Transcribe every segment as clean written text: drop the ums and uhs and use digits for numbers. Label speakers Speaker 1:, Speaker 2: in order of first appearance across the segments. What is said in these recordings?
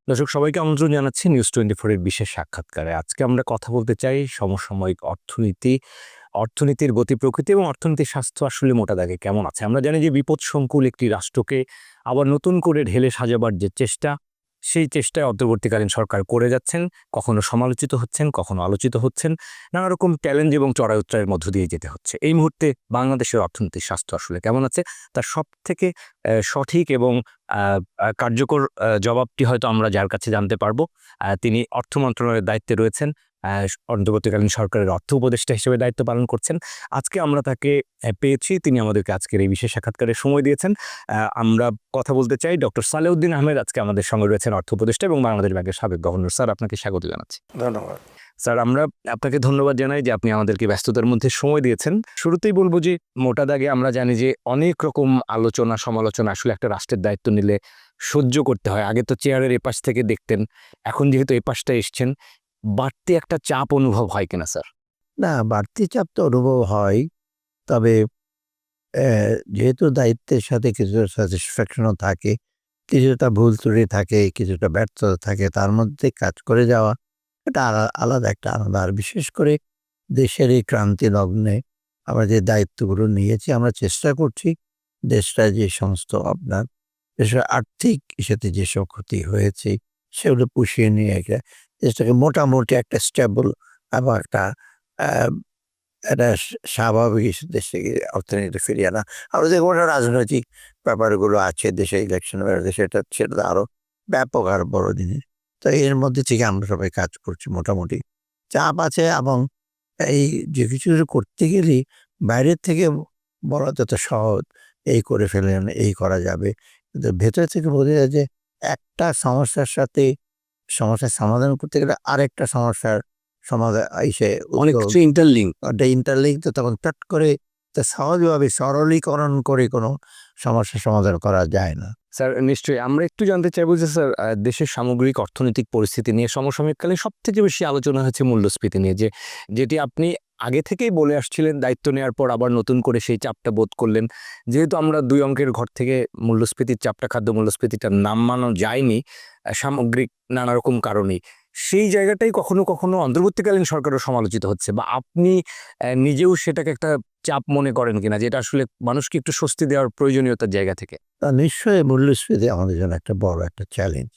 Speaker 1: দর্শক সবাইকে আমন্ত্রণ জানাচ্ছি নিউজ 24 এর বিশেষ সাক্ষাৎকারে। আজকে আমরা কথা বলতে চাই সমসাময়িক অর্থনীতি, অর্থনীতির গতি প্রকৃতি এবং অর্থনীতির স্বাস্থ্য আসলে মোটা দাগে কেমন আছে? আমরা জানি যে বিপদসংকুল একটি রাষ্ট্রকে আবার নতুন করে ঢেলে সাজাবার যে চেষ্টা, সেই চেষ্টায় অন্তর্বর্তীকালীন সরকার করে যাচ্ছেন। কখনো সমালোচিত হচ্ছেন, কখনো আলোচিত হচ্ছেন। নানা রকম চ্যালেঞ্জ এবং চড়াই-উতরাইয়ের মধ্য দিয়ে যেতে হচ্ছে। এই মুহূর্তে বাংলাদেশের অর্থনীতির স্বাস্থ্য আসলে কেমন আছে? তার সবথেকে সঠিক এবং আ আ কার্যকর জবাবটি হয়তো আমরা যার কাছে জানতে পারবো। তিনি অর্থ মন্ত্রণালয়ের দায়িত্বে রয়েছেন। অন্তর্বর্তীকালীন সরকারের অর্থ উপদেষ্টা হিসেবে দায়িত্ব পালন করছেন। আজকে আমরা তাকে পেয়েছি। তিনি আমাদেরকে আজকের এই বিশেষ সাক্ষাৎকারে সময় দিয়েছেন। আমরা কথা বলতে চাই ডক্টর সালেউদ্দিন আহমেদ আজকে আমাদের সঙ্গে রয়েছেন অর্থ উপদেষ্টা এবং বাংলাদেশ ব্যাংকের সাবেক গভর্নর। স্যার আপনাকে স্বাগত জানাচ্ছি।
Speaker 2: ধন্যবাদ।
Speaker 1: স্যার আমরা আপনাকে ধন্যবাদ জানাই যে আপনি আমাদেরকে ব্যস্ততার মধ্যে সময় দিয়েছেন। শুরুতেই বলব যে মোটা দাগে আমরা জানি যে অনেক রকম আলোচনা সমালোচনা আসলে একটা রাষ্ট্রের দায়িত্ব নিলে সহ্য করতে হয়। আগে তো চেয়ারের এপাশ থেকে দেখতেন। এখন যেহেতু এপাশটা এসছেন, বাড়তি একটা চাপ অনুভব হয় কিনা স্যার?
Speaker 2: না, বাড়তি চাপ তো অনুভব হয়। তবে যেহেতু দায়িত্বের সাথে কিছুটা স্যাটিসফ্যাকশনও থাকে, কিছুটা ভুল ত্রুটি থাকে, কিছুটা ব্যর্থতা থাকে। তার মধ্যে কাজ করে যাওয়া এটা আলাদা একটা আনন্দ। আর বিশেষ করে দেশের এই ক্রান্তি লগ্নে আমরা যে দায়িত্বগুলো নিয়েছি, আমরা চেষ্টা করছি দেশটা যে সমস্ত আপনার দেশের আর্থিক ইস্যুতে যেসব ক্ষতি হয়েছে, সেগুলো পুষিয়ে নিয়ে দেশটাকে মোটামুটি একটা স্টেবল এবং একটা আ একটা স্বাভাবিক দেশটাকে অর্থনীতি ফিরিয়ে আনা। আরো যে কোনো রাজনৈতিক ব্যাপারগুলো আছে দেশে ইলেকশন সেটা সেটা তো আরো ব্যাপক আর বড় জিনিস। তো এর মধ্যে থেকে আমরা সবাই কাজ করছি মোটামুটি। চাপ আছে এবং এই যে কিছু করতে গেলেই বাইরের থেকে বলা যত সহজ, এই করে ফেললেন, এই করা যাবে। কিন্তু ভেতর থেকে বোঝা যায় যে একটা সমস্যার সাথে সমস্যার সমাধান করতে গেলে আরেকটা সমস্যার সমাধান এসে
Speaker 1: অনেক কিছু ইন্টারলিঙ্ক।
Speaker 2: ওটা ইন্টারলিঙ্ক, তো তখন চট করে তা সহজভাবে সরলীকরণ করে কোনো সমস্যার সমাধান করা যায় না।
Speaker 1: স্যার নিশ্চয়ই। আমরা একটু জানতে চাইবো যে স্যার দেশের সামগ্রিক অর্থনৈতিক পরিস্থিতি নিয়ে সমসাময়িককালে সবথেকে বেশি আলোচনা হয়েছে মূল্যস্ফীতি নিয়ে। যেটি আপনি আগে থেকেই বলে আসছিলেন, দায়িত্ব নেওয়ার পর আবার নতুন করে সেই চাপটা বোধ করলেন। যেহেতু আমরা ২ অঙ্কের ঘর থেকে মূল্যস্ফীতির চাপটা, খাদ্য মূল্যস্ফীতিটা নামানো যায়নি সামগ্রিক নানা রকম কারণেই। সেই জায়গাটাই কখনো, কখনো অন্তর্বর্তীকালীন সরকারও সমালোচিত হচ্ছে বা আপনি নিজেও সেটাকে একটা চাপ মনে করেন কিনা? যে এটা আসলে মানুষকে একটু স্বস্তি দেওয়ার প্রয়োজনীয়তার জায়গা থেকে?
Speaker 2: নিশ্চয়ই মূল্যস্ফীতি আমাদের জন্য একটা বড় একটা চ্যালেঞ্জ।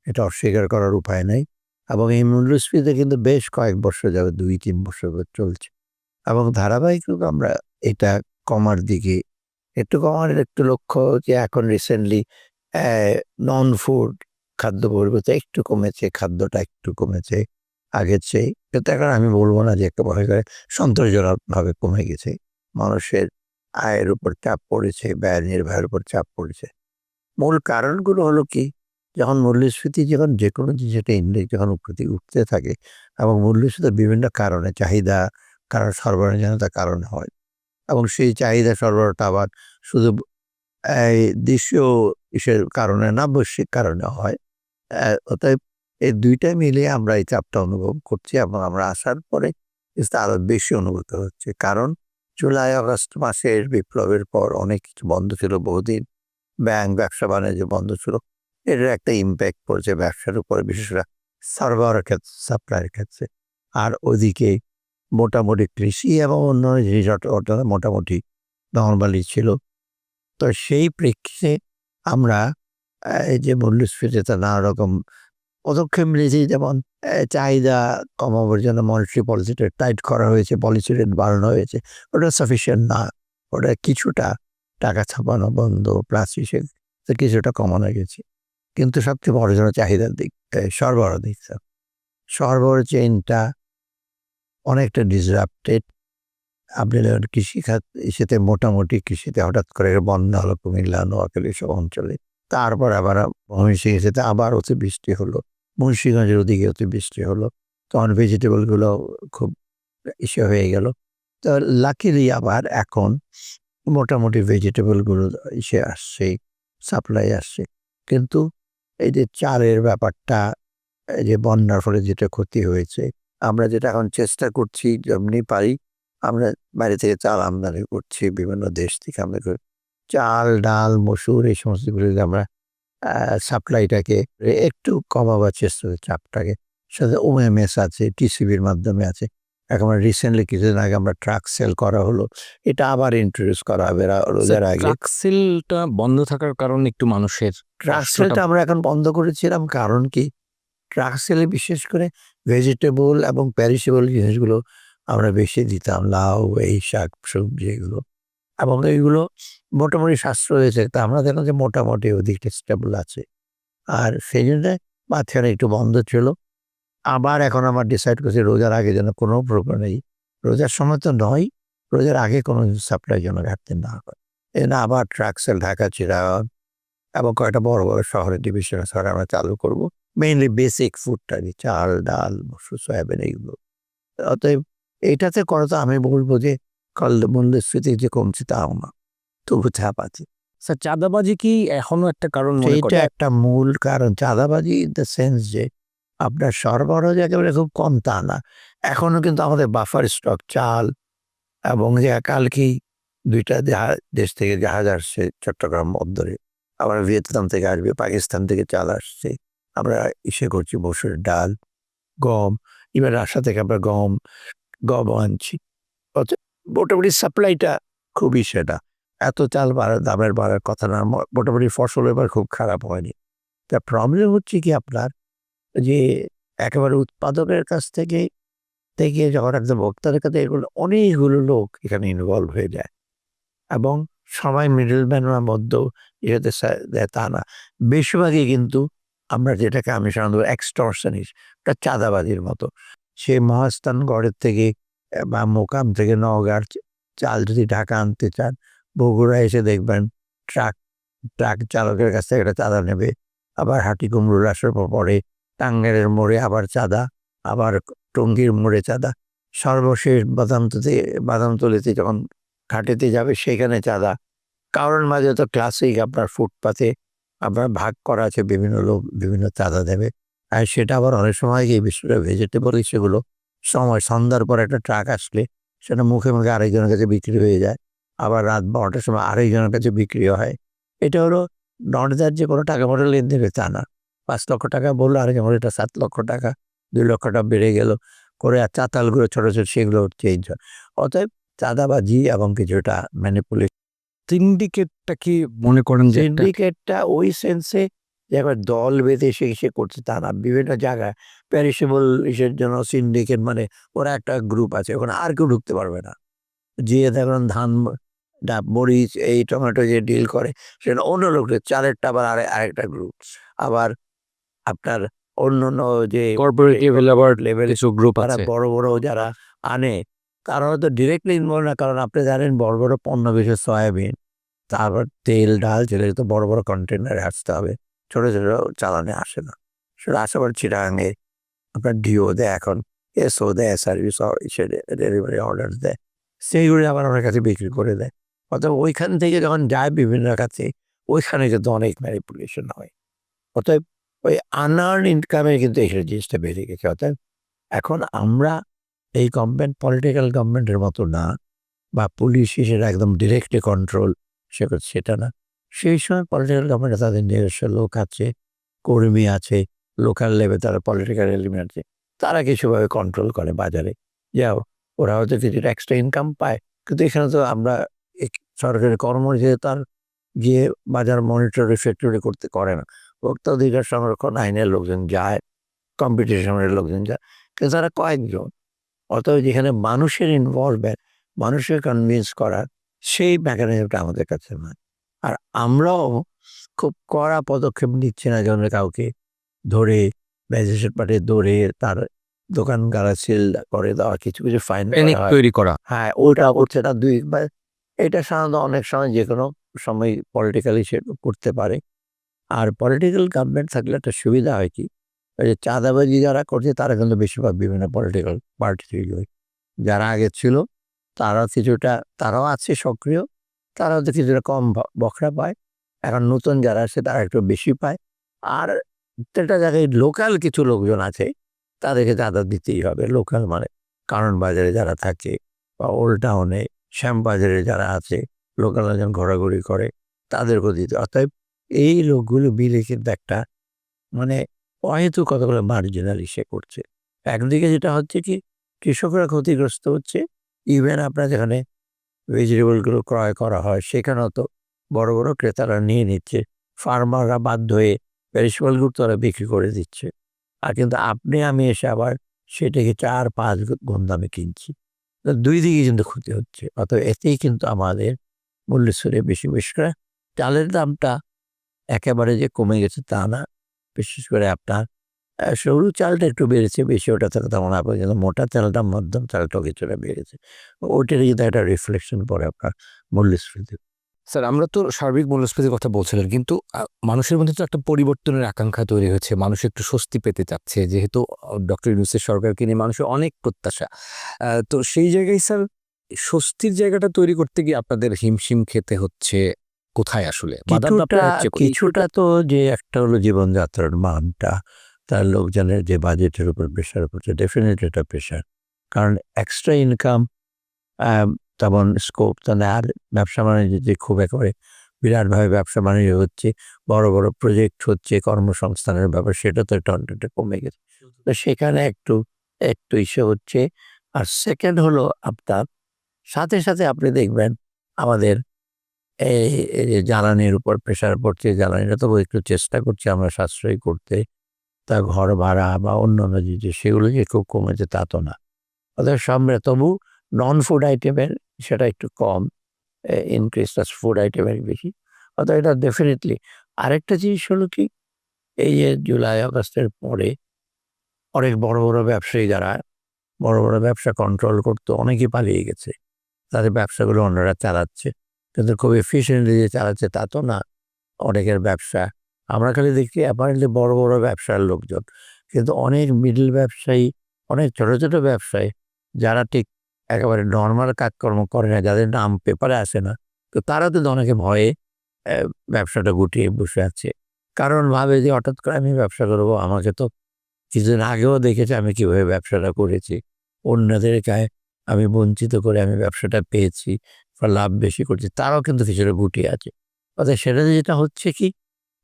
Speaker 2: এটা অস্বীকার করার উপায় নাই। এবং এই মূল্যস্ফীতি কিন্তু বেশ কয়েক বছর যাবে, ২-৩ বছর ধরে চলছে। এবং ধারাবাহিকভাবে আমরা এটা কমার দিকে একটু কমার একটু লক্ষ্য যে এখন রিসেন্টলি নন ফুড খাদ্য পরিবর্তে একটু কমেছে, খাদ্যটা একটু কমেছে আগের চেয়ে। কিন্তু এখন আমি বলব না যে একেবারে সন্তোষজনকভাবে কমে গেছে। মানুষের আয়ের উপর চাপ পড়েছে, ব্যয় নির্বাহের উপর চাপ পড়েছে। মূল কারণগুলো হলো কি? যখন মূল্যস্ফীতি যখন যেকোনো জিনিস একটা ইন্ডেক্স যখন উঠতে থাকে এবং মূল্যস্ফীতির বিভিন্ন কারণে চাহিদা, কারণ সরবরাহজনিত কারণে হয় এবং সেই চাহিদা সরবরাহটা আবার শুধু এই দেশীয় ইসের কারণে না, বৈশ্বিক কারণে হয়। অতএব এই ২ টা মিলিয়ে আমরা এই চাপটা অনুভব করছি এবং আমরা আসার পরে কিছুটা আরো বেশি অনুভূত হচ্ছে। কারণ জুলাই, আগস্ট মাসের বিপ্লবের পর অনেক কিছু বন্ধ ছিল বহুদিন। ব্যাংক, ব্যবসা-বাণিজ্য বন্ধ ছিল। এটার একটা ইমপ্যাক্ট পড়ছে ব্যবসার উপরে, বিশেষ করে সরবরাহের ক্ষেত্রে, সাপ্লাইয়ের ক্ষেত্রে। আর ওদিকে মোটামুটি কৃষি এবং অন্যান্য জিনিস মোটামুটি নরমালি ছিল। তো সেই প্রেক্ষিতে আমরা এই যে মূল্যস্ফীতিতে নানা রকম পদক্ষেপ নিয়েছি, যেমন চাহিদা কমাবার জন্য মনিটারি পলিসিটা টাইট করা হয়েছে, পলিসি রেট বাড়ানো হয়েছে। ওটা সাফিসিয়েন্ট না। ওটা কিছুটা টাকা ছাপানো বন্ধ প্লাস হিসেবে কিছুটা কমানো গেছে। কিন্তু সবচেয়ে বড় জন্য চাহিদার দিক, সরবরাহ দিকটা। সরবরাহ চেইনটা অনেকটা ডিসরাপ্টেড। আপনি দেখেন কৃষিখাত ইসেতে মোটামুটি কৃষিতে হঠাৎ করে বন্যা হলো কুমিল্লা, নোয়াখালী সব অঞ্চলে। তারপর আবার ময়মনসিংহে আবার অতিবৃষ্টি হলো। মুন্সিগঞ্জের ওদিকে অতিবৃষ্টি হলো। তখন ভেজিটেবল গুলো খুব ইসে হয়ে গেল। তো লাকিলি আবার এখন মোটামুটি ভেজিটেবল গুলো ইসে আসছে, সাপ্লাই আসছে। কিন্তু এই যে চালের ব্যাপারটা, এই যে বন্যার ফলে যেটা ক্ষতি হয়েছে, আমরা যেটা এখন চেষ্টা করছি যেমনি পারি আমরা বাইরে থেকে চাল আমদানি করছি, বিভিন্ন দেশ থেকে আমরা চাল, ডাল, মসুর এই সমস্ত কিছু আমরা সাপ্লাইটাকে একটু কমাবার চেষ্টা করে চাপটাকে। সাথে ওএমএস আছে, টিসিবির মাধ্যমে আছে। এখন রিসেন্টলি কিছুদিন আগে আমরা ট্রাক সেল করা হলো। এটা আবার ইন্ট্রোডিউস করা হবে রোজার আগে।
Speaker 1: ট্রাক সেলটা বন্ধ থাকার কারণে একটু মানুষের
Speaker 2: ট্রাক
Speaker 1: কষ্টটা
Speaker 2: সেলটা আমরা এখন বন্ধ করেছিলাম কারণ কি? ট্রাক সেলে বিশেষ করে ভেজিটেবল এবং পেরিশেবল জিনিসগুলো আমরা বেশি দিতাম। লাউ, এই শাক-সবজি এগুলো। এবং এইগুলো মোটামুটি সাশ্রয় হয়েছে। তা আমরা দেখলাম যে মোটামুটি ওদিকটা স্টেবল আছে। আর সেই জন্যে মাঝখানে একটু বন্ধ ছিল। আবার এখন আমার ডিসাইড করছি রোজার আগে যেন কোনো প্রকার এই রোজার সময় তো নয়, রোজার আগে কোনো সাপ্লাই যেন ঘাটতি না হয়। এজন্য আবার ট্রাক সেল ঢাকা, চিটাগাং এবং কয়েকটা বড়, বড় শহরে ডিভিশন শহরে আমরা চালু করব। মেইনলি বেসিক ফুডটা চাল, ডাল, মসুর, সয়াবিন এইগুলো। অতএব এইটাতে করে তো আমি বলব যে মূল্যস্ফীতি যে কমছে তাও না। তবু চাপ আছে।
Speaker 1: স্যার চাঁদাবাজি কি এখনো একটা কারণ মনে
Speaker 2: সেইটা
Speaker 1: করেন?
Speaker 2: একটা মূল কারণ। চাঁদাবাজি ইন দ্য সেন্স যে আপনার সরবরাহ যে একেবারে খুব কম তা না। এখনো কিন্তু আমাদের বাফার স্টক চাল এবং যে কালকেই ২ টা দেশ থেকে জাহাজ আসছে চট্টগ্রাম বন্দরে। আবার ভিয়েতনাম থেকে আসবে, পাকিস্তান থেকে চাল আসছে। আমরা ইসে করছি মসুর ডাল, গম, ইভেন রাশিয়া থেকে আমরা গমও আনছি। অতএব মোটামুটি সাপ্লাইটা খুবই সেটা। এত চাল দামের বাড়ার কথা না। মোটামুটি ফসল এবার খুব খারাপ হয়নি। তা প্রবলেম হচ্ছে কি আপনার যে একেবারে উৎপাদকের কাছ থেকে যখন একদম ভোক্তাদের কাছে এগুলো অনেকগুলো লোক এখানে ইনভলভ হয়ে যায় এবং সবাই মিডলম্যানরা মধ্যেও এটাতে দেয় তা না। বেশিরভাগই কিন্তু আমরা যেটাকে আমি সাধারণত এক্সটর্শনিস্ট, এটা চাঁদাবাজির মতো। সে মহাস্থানগড়ের থেকে বা মোকাম থেকে নওগাঁর চাল যদি ঢাকা আনতে চান, বগুড়া এসে দেখবেন ট্রাক ট্রাক চালকের কাছ থেকে একটা চাঁদা নেবে। আবার হাটিকুমরুল আসার পরে টাঙ্গাইলের মোড়ে আবার চাঁদা, আবার টঙ্গীর মোড়ে চাঁদা। সর্বশেষ বাদামতলীতে যখন ঘাটেতে যাবে সেখানে চাঁদা। কারণ মাঝে তো ক্লাসিক আপনার ফুটপাতে আপনার ভাগ করা আছে, বিভিন্ন লোক বিভিন্ন চাঁদা দেবে। আর সেটা আবার অনেক সময় এই বিষয়টা ভেজিটেবল সেগুলো সময় সন্ধ্যার পর একটা ট্রাক আসলে সেটা মুখে, মুখে আরেকজনের কাছে বিক্রি হয়ে যায়। আবার রাত ১২টার সময় আরেকজনের কাছে বিক্রি হয়। এটা হলো নট দ্যাট যে কোনো টাকা-পয়সা লেনদেন তা না। ৳৫,০০,০০০ বলল আরেকজন বলল এটা ৳৭,০০,০০০, ৳২,০০,০০০ বেড়ে গেল করে আর চাতালগুলো ছোট, ছোট সেগুলো চেঞ্জ হয়। অতএব চাঁদাবাজি এবং কিছুটা ম্যানিপুলেশন।
Speaker 1: সিন্ডিকেটটা কি মনে করেন যে একটা
Speaker 2: সিন্ডিকেটটা ওই সেন্সে যে একবার দল বেঁধে সে করছে তা না। বিভিন্ন জায়গায় পেরিশেবল ইসের জন্য সিন্ডিকেট মানে ওরা একটা গ্রুপ আছে। ওখানে আর কেউ ঢুকতে পারবে না। যেয়ে দেখুন ধান, মরিচ, এই টমেটো যে ডিল করে সেটা অন্য লোকদের চালেরটা আবার আরেকটা গ্রুপ। আবার আপনার অন্যান্য যে
Speaker 1: কর্পোরেটিভ আবার
Speaker 2: লেভেল
Speaker 1: কিছু গ্রুপ
Speaker 2: তারা
Speaker 1: আছে?
Speaker 2: বড়, বড় যারা আনে তারা হয়তো ডিরেক্টলি ইনভলভ না। কারণ আপনি জানেন বড়, বড় পণ্য বিশেষ সয়াবিন, তারপর তেল, ডাল যেগুলো তো বড়, বড় কন্টেইনারে আসতে হবে। ছোট, ছোট চালানে আসে না। সেটা আসে আবার চিটাগাঙে আপনার ডিও দেয় এখন, এসও দেয়, সার্ভিস ডেলিভারি অর্ডার দেয়। সেইগুলো আবার আমার কাছে বিক্রি করে দেয়। অতএব ওইখান থেকে যখন যায় বিভিন্ন কাছে, ওইখানে কিন্তু অনেক ম্যানিপুলেশন হয়। অতএব ওই আনআর্নড ইনকামে কিন্তু এই জিনিসটা বেড়ে গেছে। অতএব এখন আমরা এই গভর্নমেন্ট পলিটিক্যাল গভর্নমেন্টের মতো না বা পুলিশ হিসেবে একদম ডিরেক্টলি কন্ট্রোল সেটা না। সেই সময় পলিটিক্যাল গভর্নমেন্টে তাদের নিজস্ব লোক আছে, কর্মী আছে, লোকাল লেভেলে তারা পলিটিক্যাল এলিমেন্ট আছে। তারা কিছুভাবে কন্ট্রোল করে বাজারে। যাও ওরা হয়তো কিছুটা এক্সট্রা ইনকাম পায়। কিন্তু এখানে তো আমরা সরকারি কর্মচারী তার গিয়ে বাজার মনিটর রিফ্লেক্টরি করতে করে না। ভোক্তা অধিকার সংরক্ষণ আইনের লোকজন যায়, কম্পিটিশনের লোকজন যায়। কিন্তু তারা কয়েকজন। অতএব যেখানে মানুষের ইনভলভমেন্ট, মানুষকে কনভিন্স করার সেই মেকানিজমটা আমাদের কাছে নয়। আর আমরাও খুব কড়া পদক্ষেপ নিচ্ছি না যেন কাউকে ধরে ম্যাজিস্ট্রেট পাঠিয়ে ধরে তার দোকান গাড়া সিল করে দেওয়া, কিছু, কিছু ফাইন
Speaker 1: প্যানিক
Speaker 2: করা হয়।
Speaker 1: তৈরি করা।
Speaker 2: হ্যাঁ, ওটা করছে না ২ বা এটা সাধারণত অনেক সময় যেকোনো সময় পলিটিক্যালি সে করতে পারে। আর পলিটিক্যাল গভর্নমেন্ট থাকলে একটা সুবিধা হয় কি? ওই যে চাঁদাবাজি যারা করছে তারা কিন্তু বেশিরভাগ বিভিন্ন পলিটিক্যাল পার্টি তৈরি হয়। যারা আগে ছিল তারা কিছুটা তারাও আছে সক্রিয়। তারা হয়তো কিছুটা কম বখরা পায়। এখন নতুন যারা আসছে তারা একটু বেশি পায়। আর প্রত্যেকটা জায়গায় লোকাল কিছু লোকজন আছে তাদেরকে চাঁদা দিতেই হবে। লোকাল মানে কারণ বাজারে যারা থাকে বা ওল্ড টাউনে শ্যামবাজারে যারা আছে লোকাল একজন ঘোরাঘুরি করে তাদেরকেও দিতে। অতএব এই লোকগুলো মিলে কিন্তু একটা মানে অহেতুক কতগুলো মার্জিনাল ইসে করছে। একদিকে যেটা হচ্ছে কি কৃষকরা ক্ষতিগ্রস্ত হচ্ছে, ইভেন আপনার যেখানে ভেজিটেবলগুলো ক্রয় করা হয় সেখানেও তো বড়, বড় ক্রেতারা নিয়ে নিচ্ছে। ফার্মাররা বাধ্য হয়ে পেরিশেবলগুলো তারা বিক্রি করে দিচ্ছে। আর কিন্তু আপনি আমি এসে আবার সেটাকে ৪-৫ গুণ দামে কিনছি। তো ২ দিকেই কিন্তু ক্ষতি হচ্ছে। অতএব এতেই কিন্তু আমাদের মূল্যস্ফীতি বেশি। বিশেষ করে চালের দামটা একেবারে যে কমে গেছে তা না। বিশেষ করে আপনার সরু চালটা একটু বেড়েছে বেশি, ওটা থেকে তেমন আবার কিন্তু মোটা চালটা, মধ্যম চালটাও কিছুটা বেড়েছে। ওইটারই কিন্তু একটা রিফ্লেকশন পড়ে আপনার মূল্যস্ফীতি।
Speaker 1: স্যার আমরা তো সার্বিক মূল্যস্ফীতির কথা বলছিলেন, কিন্তু মানুষের মধ্যে তো একটা পরিবর্তনের আকাঙ্ক্ষা তৈরি হয়েছে। মানুষ একটু স্বস্তি পেতে চাচ্ছে, যেহেতু ডক্টর ইউনূসের সরকারকে নিয়ে মানুষের অনেক প্রত্যাশা। তো সেই জায়গায় স্যার স্বস্তির জায়গাটা তৈরি করতে গিয়ে আপনাদের হিমশিম খেতে হচ্ছে কোথায় আসলে? বাধাপ্রাপ্ত হচ্ছে
Speaker 2: কিছুটা তো যে একটা হলো জীবনযাত্রার মানটা, তার লোকজনের যে বাজেটের উপর প্রেশার পড়ছে, ডেফিনিটলি এটা প্রেশার। কারণ এক্সট্রা ইনকাম আ তেমন স্কোপ তো নেই। আর ব্যবসা-বাণিজ্য যে খুব একেবারে বিরাটভাবে ব্যবসা-বাণিজ্য হচ্ছে, বড়, বড় প্রজেক্ট হচ্ছে, কর্মসংস্থানের ব্যাপার সেটা তো একটু অনেকটা কমে গেছে। তো সেখানে একটু ইস্যু হচ্ছে। আর সেকেন্ড হলো আপনার সাথে আপনি দেখবেন আমাদের এই যে জ্বালানির উপর প্রেশার পড়ছে, জ্বালানিটা তবু একটু চেষ্টা করছি আমরা সাশ্রয়ী করতে। তা ঘর ভাড়া বা অন্যান্য যে সেগুলো যে খুব কমেছে তা তো না। অতএব সব মিলে তবু নন ফুড আইটেমের সেটা একটু কম ইনক্রিজটা ফুড আইটেমের বেশি। অতএব এটা ডেফিনিটলি। আরেকটা জিনিস হলো কি, এই যে জুলাই আগস্টের পরে অনেক বড়, বড় ব্যবসায়ী যারা বড়, বড় ব্যবসা কন্ট্রোল করতো অনেকেই পালিয়ে গেছে। তাদের ব্যবসাগুলো অন্যরা চালাচ্ছে। কিন্তু খুব এফিশিয়েন্টলি যে চালাচ্ছে তা তো না। অনেকের ব্যবসা আমরা খালি দেখি অ্যাপারেন্টলি বড়, বড় ব্যবসার লোকজন। কিন্তু অনেক মিডল ব্যবসায়ী, অনেক ছোট, ছোট ব্যবসায়ী যারা ঠিক একেবারে নরমাল কাজকর্ম করে না, যাদের নাম পেপারে আসে না, তো তারা কিন্তু অনেকে ভয়ে অ্যা ব্যবসাটা গুটিয়ে বসে আছে। কারণ ভাবে যে হঠাৎ করে আমি ব্যবসা করব, আমাকে তো কিছুদিন আগেও দেখেছে আমি কিভাবে ব্যবসাটা করেছি। অন্যদের গায়ে আমি বঞ্চিত করে আমি ব্যবসাটা পেয়েছি বা লাভ বেশি করছি। তারাও কিন্তু কিছুটা গুটিয়ে আছে। অর্থাৎ সেটা যেটা হচ্ছে কি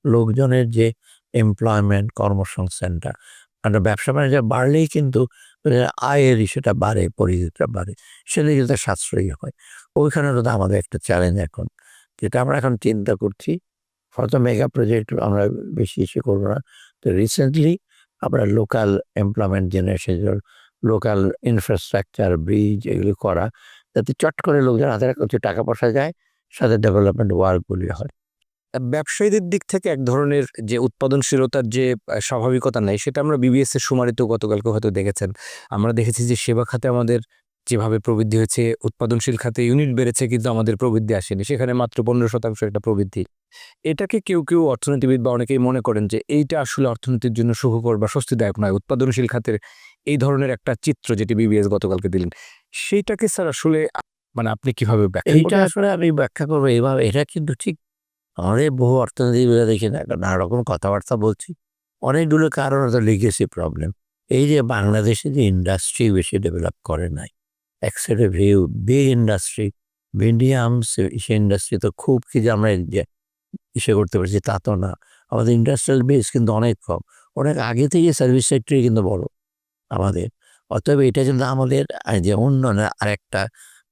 Speaker 2: লোকজনের যে এমপ্লয়মেন্ট কর্মসংস্থানটা মানে ব্যবসা-বাণিজ্য বাড়লেই কিন্তু আয়ের ইস্যুটা বাড়ে, পরিধিটা বাড়ে। সেটা কিন্তু সাশ্রয়ী হয়। ওইখানে তো আমাদের একটা চ্যালেঞ্জ এখন। যেটা আমরা এখন চিন্তা করছি, হয়তো মেগা প্রজেক্ট আমরা বেশি ইস্যু করব না। তো রিসেন্টলি আমরা local employment generation, local infrastructure, bridge এগুলো করা, যাতে চট করে লোকজন হাতে কিছু টাকা পয়সা যায়, সাথে ডেভেলপমেন্ট ওয়ার্কগুলি হয়।
Speaker 1: ব্যবসায়ীদের দিক থেকে এক ধরনের যে উৎপাদনশীলতার যে স্বাভাবিকতা নেই, সেটা আমরা বিবিএস এর শুমারিতেও গতকালকে হয়তো দেখেছেন। আমরা দেখেছি যে সেবা খাতে আমাদের যেভাবে প্রবৃদ্ধি হয়েছে, উৎপাদনশীল খাতে ইউনিট বেড়েছে কিন্তু আমাদের প্রবৃদ্ধি আসেনি। সেখানে মাত্র ১৫% একটা প্রবৃদ্ধি। এটাকে কেউ অর্থনীতিবিদ বা অনেকেই মনে করেন যে এইটা আসলে অর্থনীতির জন্য সুখকর বা স্বস্তিদায়ক নয়। উৎপাদনশীল খাতের এই ধরনের একটা চিত্র যেটি বিবিএস গতকালকে দিলেন। সেইটাকে স্যার আসলে মানে আপনি কিভাবে ব্যাখ্যা
Speaker 2: এইটা
Speaker 1: করবেন?
Speaker 2: আসলে আমি ব্যাখ্যা করব এভাবে, এটা কিন্তু ঠিক আমাদের বহু অর্থনীতিবিদরা দেখি না নানা রকম কথাবার্তা বলছি। অনেকগুলো কারণ হয়তো লিগেসি প্রবলেম। এই যে বাংলাদেশে যে ইন্ডাস্ট্রি বেশি ডেভেলপ করে নাই। এক সাইডে ভিউ বিগ ইন্ডাস্ট্রি, মিডিয়াম সে ইন্ডাস্ট্রি তো খুব কি যে আমরা যে ইসে করতে পারছি তা তো না। আমাদের ইন্ডাস্ট্রিয়াল বেস কিন্তু অনেক কম। অনেক আগে থেকে সার্ভিস সেক্টরই কিন্তু বড় আমাদের। অতএব এটা কিন্তু আমাদের যে উন্নয়নের আরেকটা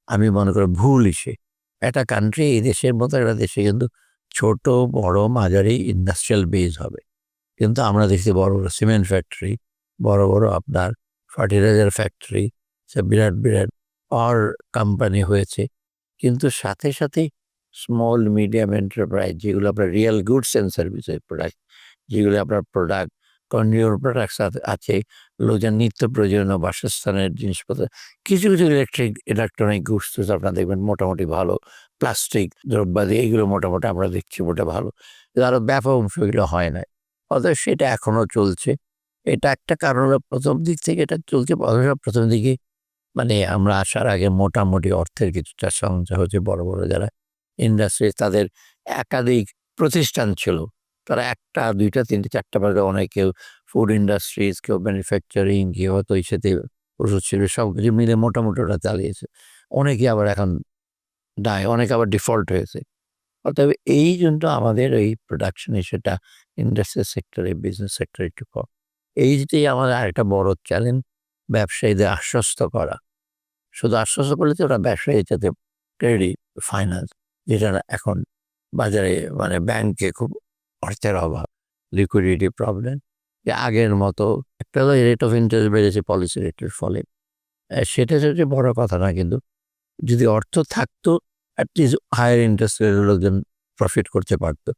Speaker 2: আমি মনে করি ভুল ইসে। একটা কান্ট্রি এই দেশের মতো একটা দেশে কিন্তু ছোট, বড়, মাঝারি ইন্ডাস্ট্রিয়াল বেস হবে। কিন্তু আমরা দেখছি বড়, বড় সিমেন্ট ফ্যাক্টরি, বড়, বড় আপনার ফার্টিলাইজার ফ্যাক্টরি, সে বিরাট পাওয়ার কোম্পানি হয়েছে। কিন্তু সাথে স্মল মিডিয়াম এন্টারপ্রাইজ যেগুলো আপনার রিয়াল গুডস অ্যান্ড সার্ভিসের প্রোডাক্ট, যেগুলো আপনার প্রোডাক্ট কনজিউমার প্রোডাক্টস আছে, লোকজন নিত্য প্রয়োজনীয় বাসস্থানের জিনিসপত্র। কিছু ইলেকট্রনিক গুডস তো আপনারা দেখবেন মোটামুটি ভালো। প্লাস্টিক দ্রব্যাদি এগুলো মোটামুটি আমরা দেখছি মোটা ভালো। কিন্তু আরো ব্যাপক অংশ এগুলো হয় নাই। অতএব সেটা এখনো চলছে। এটা একটা কারণ হলো ১ম দিক থেকে এটা চলছে। অথচ ১ম দিকে মানে আমরা আসার আগে মোটামুটি অর্থের কিছুটা সঞ্চয় হচ্ছে। বড়, বড় যারা ইন্ডাস্ট্রি তাদের একাধিক প্রতিষ্ঠান ছিল। তারা ১ টা ২ টা ৩ টা ৪ টা বাদে অনেক কেউ ফুড ইন্ডাস্ট্রিজ, কেউ ম্যানুফ্যাকচারিং, কেউ হয়তো ইসেতে ওষুধ ছিল, সবকিছু মিলে মোটামুটি ওরা চালিয়েছে। অনেকে আবার এখন অনেকে আবার ডিফল্ট হয়েছে। অতএব এই জন্য আমাদের এই প্রোডাকশনে সেটা ইন্ডাস্ট্রিয়াল সেক্টরে, বিজনেস সেক্টরে একটু কম। এইটাই আমাদের আরেকটা বড় চ্যালেঞ্জ, ব্যবসায়ীদের আশ্বস্ত করা। শুধু আশ্বস্ত করলে তো ওরা ব্যবসায়ী যাতে ক্রেডিট, ফাইন্যান্স, যেটা এখন বাজারে মানে ব্যাংকে খুব অর্থের অভাব, লিকুইডিটি প্রবলেম, যে আগের মতো একটা হলো রেট অফ ইন্টারেস্ট বেড়েছে পলিসি রেটের ফলে। সেটা সবচেয়ে বড় কথা না, কিন্তু যদি অর্থ থাকতো অ্যাটলিস্ট হায়ার ইন্টারেস্ট রেটের লোকজন প্রফিট করতে পারতো।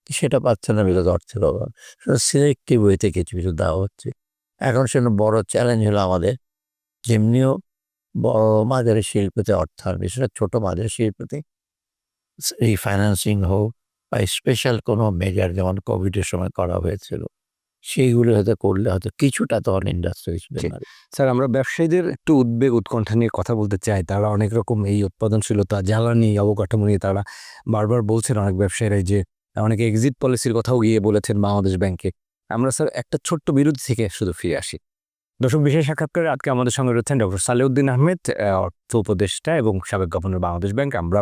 Speaker 2: সেটা পাচ্ছে না বিকজ অর্থের অভাব। সিলেক্টিভ ওয়েতে কিছু কিছু দেওয়া হচ্ছে। এখন সেটা বড় চ্যালেঞ্জ হলো আমাদের যেমনিও বড় মাঝারি শিল্পতে অর্থ আনবে, সেটা ছোট মাঝারি শিল্পতে রিফাইন্যান্সিং হোক বা স্পেশাল কোনো মেজার যেমন কোভিডের সময় করা হয়েছিল, সেইগুলো হয়তো করলে হয়তো কিছুটা তখন ইন্ডাস্ট্রি
Speaker 1: জি। স্যার, আমরা ব্যবসায়ীদের একটু উদ্বেগ উৎকণ্ঠা নিয়ে কথা বলতে চাই। তারা অনেক রকম এই উৎপাদনশীলতা, জ্বালানি, অবকাঠামো নিয়ে তারা বারবার বলছেন, অনেক ব্যবসায়ীরাই যে অনেকে এক্সিট পলিসির কথাও গিয়ে বলেছেন বাংলাদেশ ব্যাংকে। আমরা স্যার একটা ছোট্ট বিরতি থেকে শুধু ফিরে আসি। দর্শক, বিশেষ সাক্ষাৎকারে আজকে আমাদের সঙ্গে রয়েছেন ডক্টর সালেউদ্দিন আহমেদ, অর্থ উপদেষ্টা এবং সাবেক গভর্নর বাংলাদেশ ব্যাংক। আমরা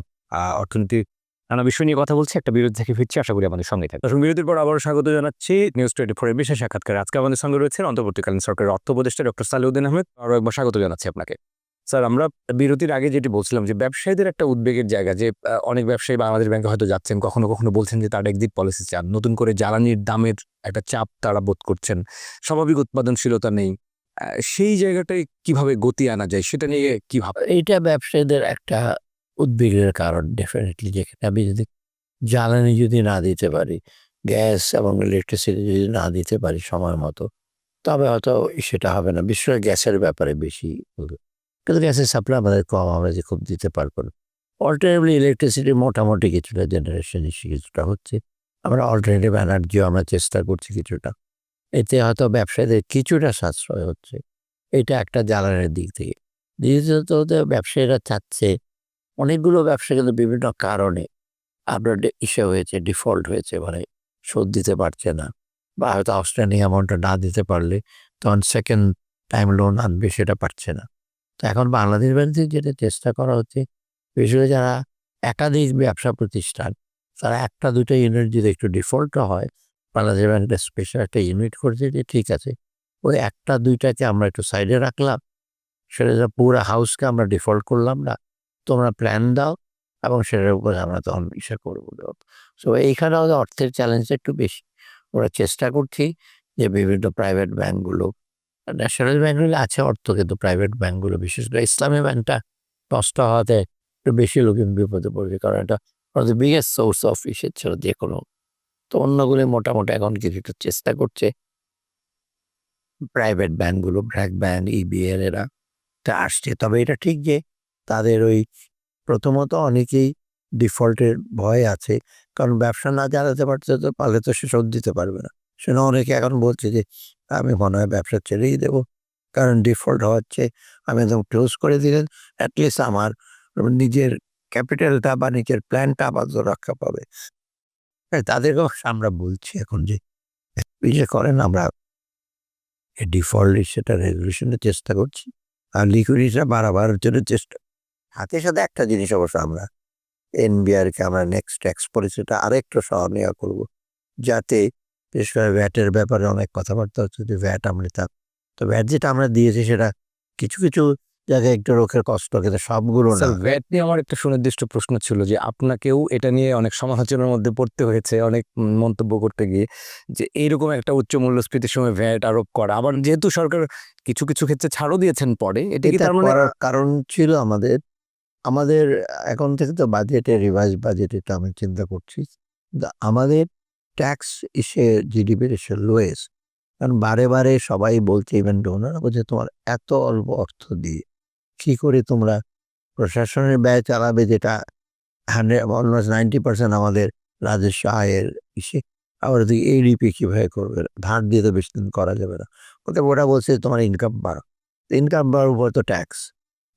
Speaker 1: অর্থনীতির নানা বিষয় নিয়ে কথা বলছি। একটা বিরতি থেকে ফিরছি, আশা করি আমাদের সঙ্গে থাকবে। দর্শক, বিরতির পর আবারও স্বাগত জানাচ্ছি নিউজ 24 এর বিশেষ সাক্ষাৎকারে। আজকে আমাদের সঙ্গে রয়েছেন অন্তর্বর্তীকালীন সরকারের অর্থ উপদেষ্টা ডক্টর সালেউদ্দিন আহমেদ। আরও একবার স্বাগত জানাচ্ছি আপনাকে। স্যার, আমরা বিরতির আগে যেটি বলছিলাম যে ব্যবসায়ীদের একটা উদ্বেগের জায়গা, যে অনেক ব্যবসায়ী বাংলাদেশ ব্যাংকে হয়তো যাচ্ছেন, কখনো কখনো বলছেন যে তারা এক্সিট পলিসি চান, নতুন করে জ্বালানির দামের একটা চাপ তারা বোধ করছেন, স্বাভাবিক উৎপাদনশীলতা নেই। সেই জায়গাটায় কিভাবে গতি আনা যায় সেটা নিয়ে কি ভাবেন?
Speaker 2: এইটা ব্যবসায়ীদের একটা উদ্বেগের কারণ ডেফিনেটলি। যেখানে আমি যদি জ্বালানি যদি না দিতে পারি, গ্যাস এবং ইলেকট্রিসিটি যদি না দিতে পারি সময় মতো, তবে হয়তো সেটা হবে না। বিশেষ করে গ্যাসের ব্যাপারে বেশি বলব। কিন্তু গ্যাসের সাপ্লাই আমাদের কম, আমরা যে খুব দিতে পারবো না। অল্টারনেটিভলি ইলেকট্রিসিটি মোটামুটি কিছুটা জেনারেশন ইস্যু কিছুটা হচ্ছে। আমরা অল্টারনেটিভ এনার্জিও আমরা চেষ্টা করছি কিছুটা। এতে হয়তো ব্যবসায়ীদের কিছুটা সাশ্রয় হচ্ছে। এটা একটা জ্বালানির দিক থেকে। দ্বিতীয়ত ব্যবসায়ীরা চাচ্ছে, অনেকগুলো ব্যবসা কিন্তু বিভিন্ন কারণে আপনার ইসে হয়েছে, ডিফল্ট হয়েছে, মানে শোধ দিতে পারছে না, বা হয়তো আউটস্ট্যান্ডিং অ্যামাউন্টটা না দিতে পারলে তখন সেকেন্ড টাইম লোন আনবে, সেটা পারছে না। তো এখন বাংলাদেশ ব্যাংক থেকে যেটা চেষ্টা করা হচ্ছে, বিশেষ করে যারা একাধিক ব্যবসা প্রতিষ্ঠান, তারা একটা দুটো ইউনিট যদি একটু ডিফল্টও হয়, বাংলাদেশ ব্যাংক একটা স্পেশাল একটা ইউনিট করছে যে ঠিক আছে, ওই একটা দুইটাকে আমরা একটু সাইডে রাখলাম, সেটা পুরো হাউসকে আমরা ডিফল্ট করলাম না, তোমরা প্ল্যান দাও এবং সেটার উপরে আমরা তখন ইসে করবো। সো এইখানে আমাদের অর্থের চ্যালেঞ্জটা একটু বেশি। আমরা চেষ্টা করছি যে বিভিন্ন প্রাইভেট ব্যাংকগুলো, ন্যাশনাল ব্যাংকগুলো আছে অর্থ, কিন্তু প্রাইভেট ব্যাংকগুলো বিশেষ করে ইসলামী ব্যাংকটা নষ্ট হওয়াতে একটু বেশি লোক বিপদে পড়বে, কারণ এটা বিগেস্ট সোর্স অফ ইসের ছিল যে কোনো। তো অন্যগুলি মোটামুটি এখন কিছুটা চেষ্টা করছে প্রাইভেট ব্যাংকগুলো, ব্র্যাক ব্যাংক, ইবিএল, এরা তা আসছে। তবে এটা ঠিক যে তাদের ওই প্রথমত অনেকেই ডিফল্টের ভয় আছে, কারণ ব্যবসা না চালাতে পারছে তো পারলে তো সে শোধ দিতে পারবে না। সেজন্য অনেকে এখন বলছে যে আমি মনে হয় ব্যবসা ছেড়েই দেবো, কারণ ডিফল্ট হচ্ছে, আমি একদম ক্লোজ করে দিলেন, অ্যাটলিস্ট আমার নিজের ক্যাপিটালটা বা নিজের প্ল্যানটা আপাতত রক্ষা পাবে। হ্যাঁ, তাদেরকেও আমরা বলছি এখন যে ইয়ে করেন, আমরা ডিফল্ট সেটা রেজলিউশনের চেষ্টা করছি, আর লিকুইডিটিটা বাড়াবার জন্য চেষ্টা। হাতে সাথে একটা জিনিস অবশ্য আমরা এনবিআরকে আমরা নেক্সট ট্যাক্স পলিসিটা আরেকটু সহনীয় করব, যাতে বিশেষ করে ভ্যাটের ব্যাপারে অনেক কথাবার্তা হচ্ছে যে ভ্যাট আমরা তো ভ্যাট যেটা আমরা দিয়েছি সেটা কিছু কিছু জায়গায় একটু লোকের কষ্ট, কিন্তু সবগুলো না।
Speaker 1: স্যার, ভ্যাট নিয়ে আমার একটা সুনির্দিষ্ট প্রশ্ন ছিল যে আপনাকেও এটা নিয়ে অনেক সমালোচনার মধ্যে পড়তে হয়েছে, অনেক মন্তব্য করতে গিয়ে, যে এইরকম একটা উচ্চ মূল্যস্ফীতির সময় ভ্যাট আরোপ করা। আবার যেহেতু সরকার কিছু কিছু ক্ষেত্রে ছাড়ও দিয়েছেন পরে, এটা কি
Speaker 2: এটা
Speaker 1: তার মানে?
Speaker 2: করার কারণ ছিল আমাদের আমাদের এখন থেকে তো বাজেটে, রিভাইজ বাজেট এটা আমি চিন্তা করছি। আমাদের ট্যাক্স ইসে জিডিপির এসে লোয়েস্ট, কারণ বারে বারে সবাই বলছে, ইভেন ডোনার বলছে তোমার এত অল্প অর্থ দিয়ে কি করে তোমরা প্রশাসনের ব্যয় চালাবে, যেটা 100 অলমোস্ট 90% আমাদের রাজস্ব আয়ের ইসে। আবার ওদিকে এডিপি কিভাবে করবে, ধার দিয়ে তো বেশি দিন করা যাবে না। ওরা বলছে তোমার ইনকাম বাড়ো, ইনকাম বাড়ার উপর তো ট্যাক্স।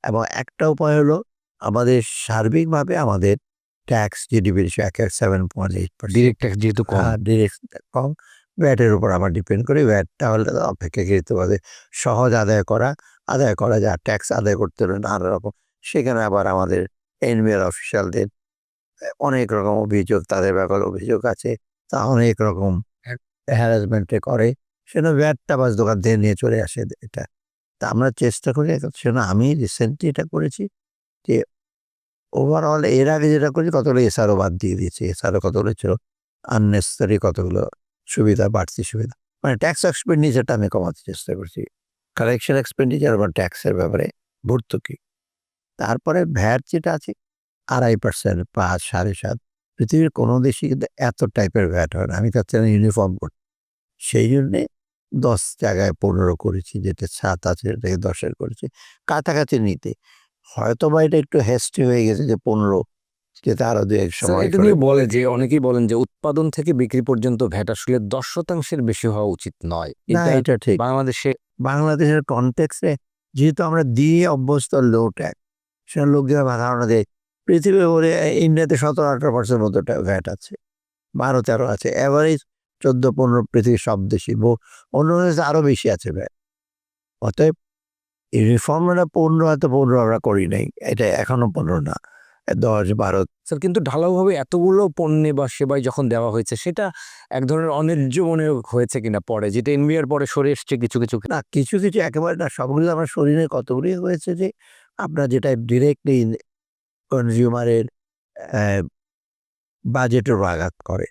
Speaker 2: এবং একটা উপায় হলো আমাদের সার্বিকভাবে আমাদের ট্যাক্স জিডিপির 7.8%,
Speaker 1: ডিরেক্ট ট্যাক্স যেহেতু কম।
Speaker 2: ডিরেক্ট কম, ভ্যাটের উপর আমার ডিপেন্ড করি। ভ্যাট তাহলে অপেক্ষাকৃতভাবে সহজ আদায় করা যায়, ট্যাক্স আদায় করতে হলে নানা রকম। সেখানে আবার আমাদের এনবিআর অফিসিয়ালদের অনেক রকম অভিযোগ, তাদের ব্যাপারে অভিযোগ আছে। তা অনেক রকম হ্যারাসমেন্টে করে। সেটা ভ্যাটটা বাস দোকান থেকে নিয়ে চলে আসে এটা। তা আমরা চেষ্টা করি সেজন্য আমি রিসেন্টলি এটা করেছি যে ওভারঅল এর আগে যেটা করেছি কতগুলো এসআরও বাদ দিয়ে দিয়েছি। এসআরও কতগুলো ছিল আননেসেসারি কতগুলো সুবিধা, বাড়তি সুবিধা। মানে ট্যাক্স এক্সপেন্ডিচারটা আমি কমাতে চেষ্টা করছি। কালেকশন এক্সপেন্ডিচার বা ট্যাক্সের ব্যাপারে ভর্তুকি। তারপরে ভ্যাট যেটা আছে ২.৫%, ৫, ৭.৫। পৃথিবীর কোনো দেশে কিন্তু এত টাইপের ভ্যাট হয় না। আমি চাচ্ছিলাম ইউনিফর্ম করতে। সেই জন্যে ১০ জায়গায় ১৫ করেছি, যেটা ৭ আছে এটাকে ১০-এর করেছি। কাছাকাছি নিতে। হয়তোবা এটা একটু হেস্টি হয়ে গেছে যে ১৫, যেটা আরো ২-১
Speaker 1: স্যার
Speaker 2: সময়
Speaker 1: এটা
Speaker 2: করে।
Speaker 1: নিয়ে বলে যে অনেকেই বলেন যে উৎপাদন থেকে বিক্রি পর্যন্ত ভ্যাট আসলে ১০% বেশি হওয়া উচিত নয়।
Speaker 2: না, এটা ঠিক।
Speaker 1: বাংলাদেশে
Speaker 2: বাংলাদেশের কনটেক্সটে যেহেতু আমরা দিয়ে অভ্যস্ত লো ট্যাক্স, সেটা লোকজনের ধারণা দেয় পৃথিবী বলে ইন্ডিয়াতে ১৭-১৮% মতো ভ্যাট আছে, ১২-১৩ আছে, অ্যাভারেজ ১৪-১৫ পৃথিবীর সব দেশই, অন্য দেশে আরো বেশি আছে ভ্যাট। অতএব এই রিফর্মটা ১৫ হয়তো ১৫ আমরা করি নাই, এটা এখনো ১৫ না, ১০-১২।
Speaker 1: স্যার কিন্তু ঢালাওভাবে এতগুলো পণ্যে বা সেবায় যখন দেওয়া হয়েছে সেটা এক ধরনের অন্যায্য মনে হয়েছে কিনা পরে, যেটা এনবিআর পরে সরে এসছে কিছু কিছু
Speaker 2: না, কিছু কিছু একেবারে না, সবগুলো আমার শরীরে কতগুলি হয়েছে যে আপনার যেটা ডিরেক্টলি কনজিউমারের বাজেটের আঘাত করে।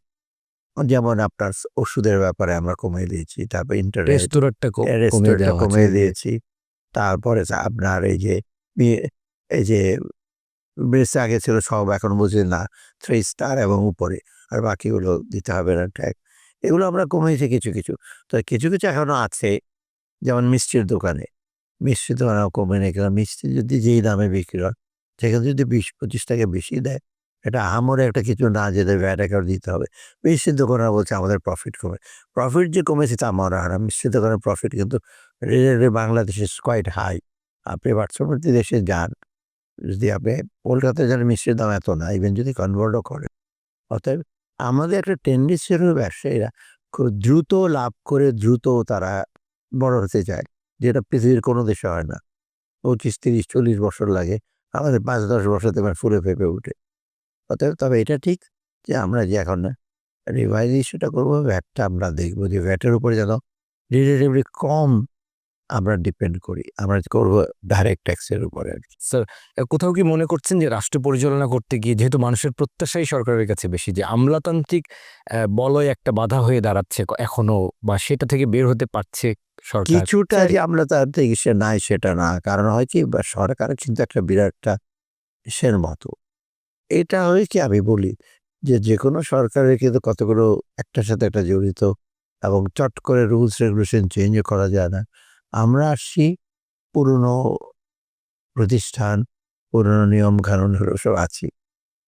Speaker 2: যেমন আপনার ওষুধের ব্যাপারে আমরা কমিয়ে দিয়েছি, তারপর ইন্টারনেট
Speaker 1: রেস্তোরাঁটা কমিয়ে
Speaker 2: রেস্টুরেন্টটা
Speaker 1: দেওয়া
Speaker 2: কমিয়ে
Speaker 1: আছে।
Speaker 2: দিয়েছি। তারপরে আপনার এই যে বেশ আগে ছিল সব, এখন বুঝি না 3 স্টার এবং উপরে, আর বাকিগুলো দিতে হবে না ট্যাক্স। এগুলো আমরা কমিয়েছি কিছু কিছু। তো কিছু কিছু এখনো আছে, যেমন মিষ্টির দোকানে। মিষ্টির দোকানেও কমে নেই, কারণ মিষ্টি যদি যেই দামে বিক্রি হয় সেখানে যদি ২০-২৫ টাকা বেশি দেয়, এটা আহামরি একটা কিছু না, যেটা ভ্যাট আকারে দিতে হবে। মিষ্টির দোকানরা বলছে আমাদের প্রফিট কমে। প্রফিট যে কমেছে তা মনে হয় না। মিষ্টির দোকানের প্রফিট কিন্তু রিলেটিভ বাংলাদেশে ইজ কোয়াইট হাই। আপনি পার্শ্ববর্তী দেশে যান, যদি আপনি কলকাতায় যান মিষ্টির দাম এত না, ইভেন যদি কনভার্টও করেন। অতএব আমাদের একটা টেন্ডেন্সি হলো ব্যবসায়ীরা খুব দ্রুত লাভ করে দ্রুত তারা বড় হতে চায়, যেটা পৃথিবীর কোনো দেশে হয় না। ২৫, ৩০, ৪০ বছর লাগে। আমাদের ৫-১০ বছরে তোমার ফুলে ফেঁপে উঠে। অতএব তবে এটা ঠিক যে আমরা যে এখন রিভাইজ ইস্যুটা করবো, ভ্যাটটা আমরা দেখবো যে ভ্যাটের উপরে যেন রিলেটিভলি কম আমরা ডিপেন্ড করি। আমরা করবো ডাইরেক্ট ট্যাক্সের উপরে আরকি।
Speaker 1: স্যার কোথাও কি মনে করছেন যে রাষ্ট্র পরিচালনা করতে গিয়ে যেহেতু মানুষের প্রত্যাশাই সরকারের কাছে বেশি, যে আমলাতান্ত্রিক বলয় একটা বাধা হয়ে দাঁড়াচ্ছে এখনো, বা সেটা থেকে বের হতে পারছে সরকার?
Speaker 2: কিছুটা যে আমরা তার থেকে সে নাই সেটা না। কারণ হয় কি, বা সরকারের কিন্তু একটা বিরাটটা ইসের মতো। এটা হয় কি, আমি বলি যে যেকোনো সরকারের কিন্তু কতগুলো একটার সাথে একটা জড়িত, এবং চট করে রুলস রেগুলেশন চেঞ্জও করা যায় না। আমরা আসছি পুরনো প্রতিষ্ঠান, পুরনো নিয়ম কানুন সব আছি।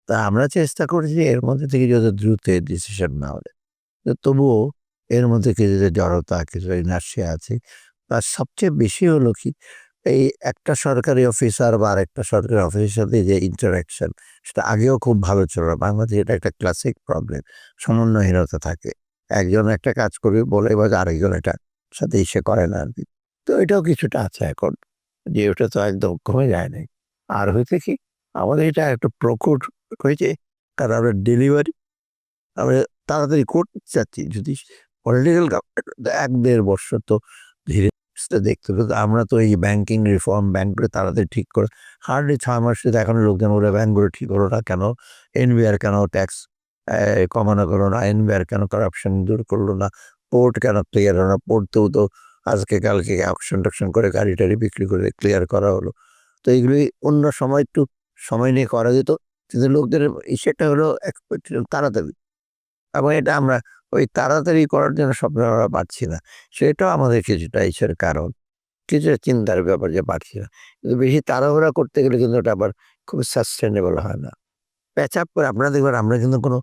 Speaker 2: তা আমরা চেষ্টা করেছি এর মধ্যে থেকে যত দ্রুত ডিসিশন না হলে। তো তবুও এর মধ্যে কিছু যে জড়তা, কিছু ইনার্শিয়া আছে। আর সবচেয়ে বেশি হলো কি, এই একটা সরকারি অফিসার বা আরেকটা সরকারি অফিসের সাথে যে ইন্টারাকশন, সেটা আগেও খুব ভালো ছিল না। বাংলাদেশে এটা একটা ক্লাসিক প্রবলেম। সমন্বয়হীনতা থাকে। একজন একটা কাজ করবে বলে, এবার আরেকজন এটার সাথে ইসে করে না আরকি। তো এটাও কিছুটা আছে এখন। যে ওটা তো একদম কমে যায় নাই। আর হয়েছে কি, আমাদের এটা একটা প্রকট হয়েছে, কারণ আমরা ডেলিভারি আমরা তাড়াতাড়ি করতে চাচ্ছি। যদি পলিটিক্যাল গভর্নমেন্ট ১-১.৫ বৎসর তো ধীরে সুস্থে দেখতে হবে। তো আমরা তো এই ব্যাংকিং রিফর্ম, ব্যাংকগুলো তাড়াতাড়ি ঠিক করে হার্ডলি ৬ মাসে তো এখনো লোকজন বলে ব্যাংকগুলো ঠিক হলো না কেন? এনবিআর কেন ট্যাক্স কমানো গেল না? এনবিআর কেন কারাপশন দূর করলো না? পোর্ট কেন ক্লিয়ার হলো না? পোর্টেও তো আজকে কালকে অকশন-টকশন করে গাড়ি-টাড়ি বিক্রি করে ক্লিয়ার করা হলো। তো এগুলি অন্য সময় একটু সময় নিয়ে করা যেত। কিন্তু লোকদের ইসেটা হলো এক্সপেকটেশন তাড়াতাড়ি। এবং এটা আমরা ওই তাড়াতাড়ি করার জন্য সবসময় আমরা পারছি না। সেটাও আমাদের কিছুটা ইসের কারণ। কিছুটা চিন্তার ব্যাপার যে পারছি না। কিন্তু বেশি তাড়াহুড়া করতে গেলে কিন্তু ওটা আবার খুব সাস্টেইনেবল হয় না। প্যাচ-আপ করে আপনারা দেখবেন আমরা কিন্তু কোনো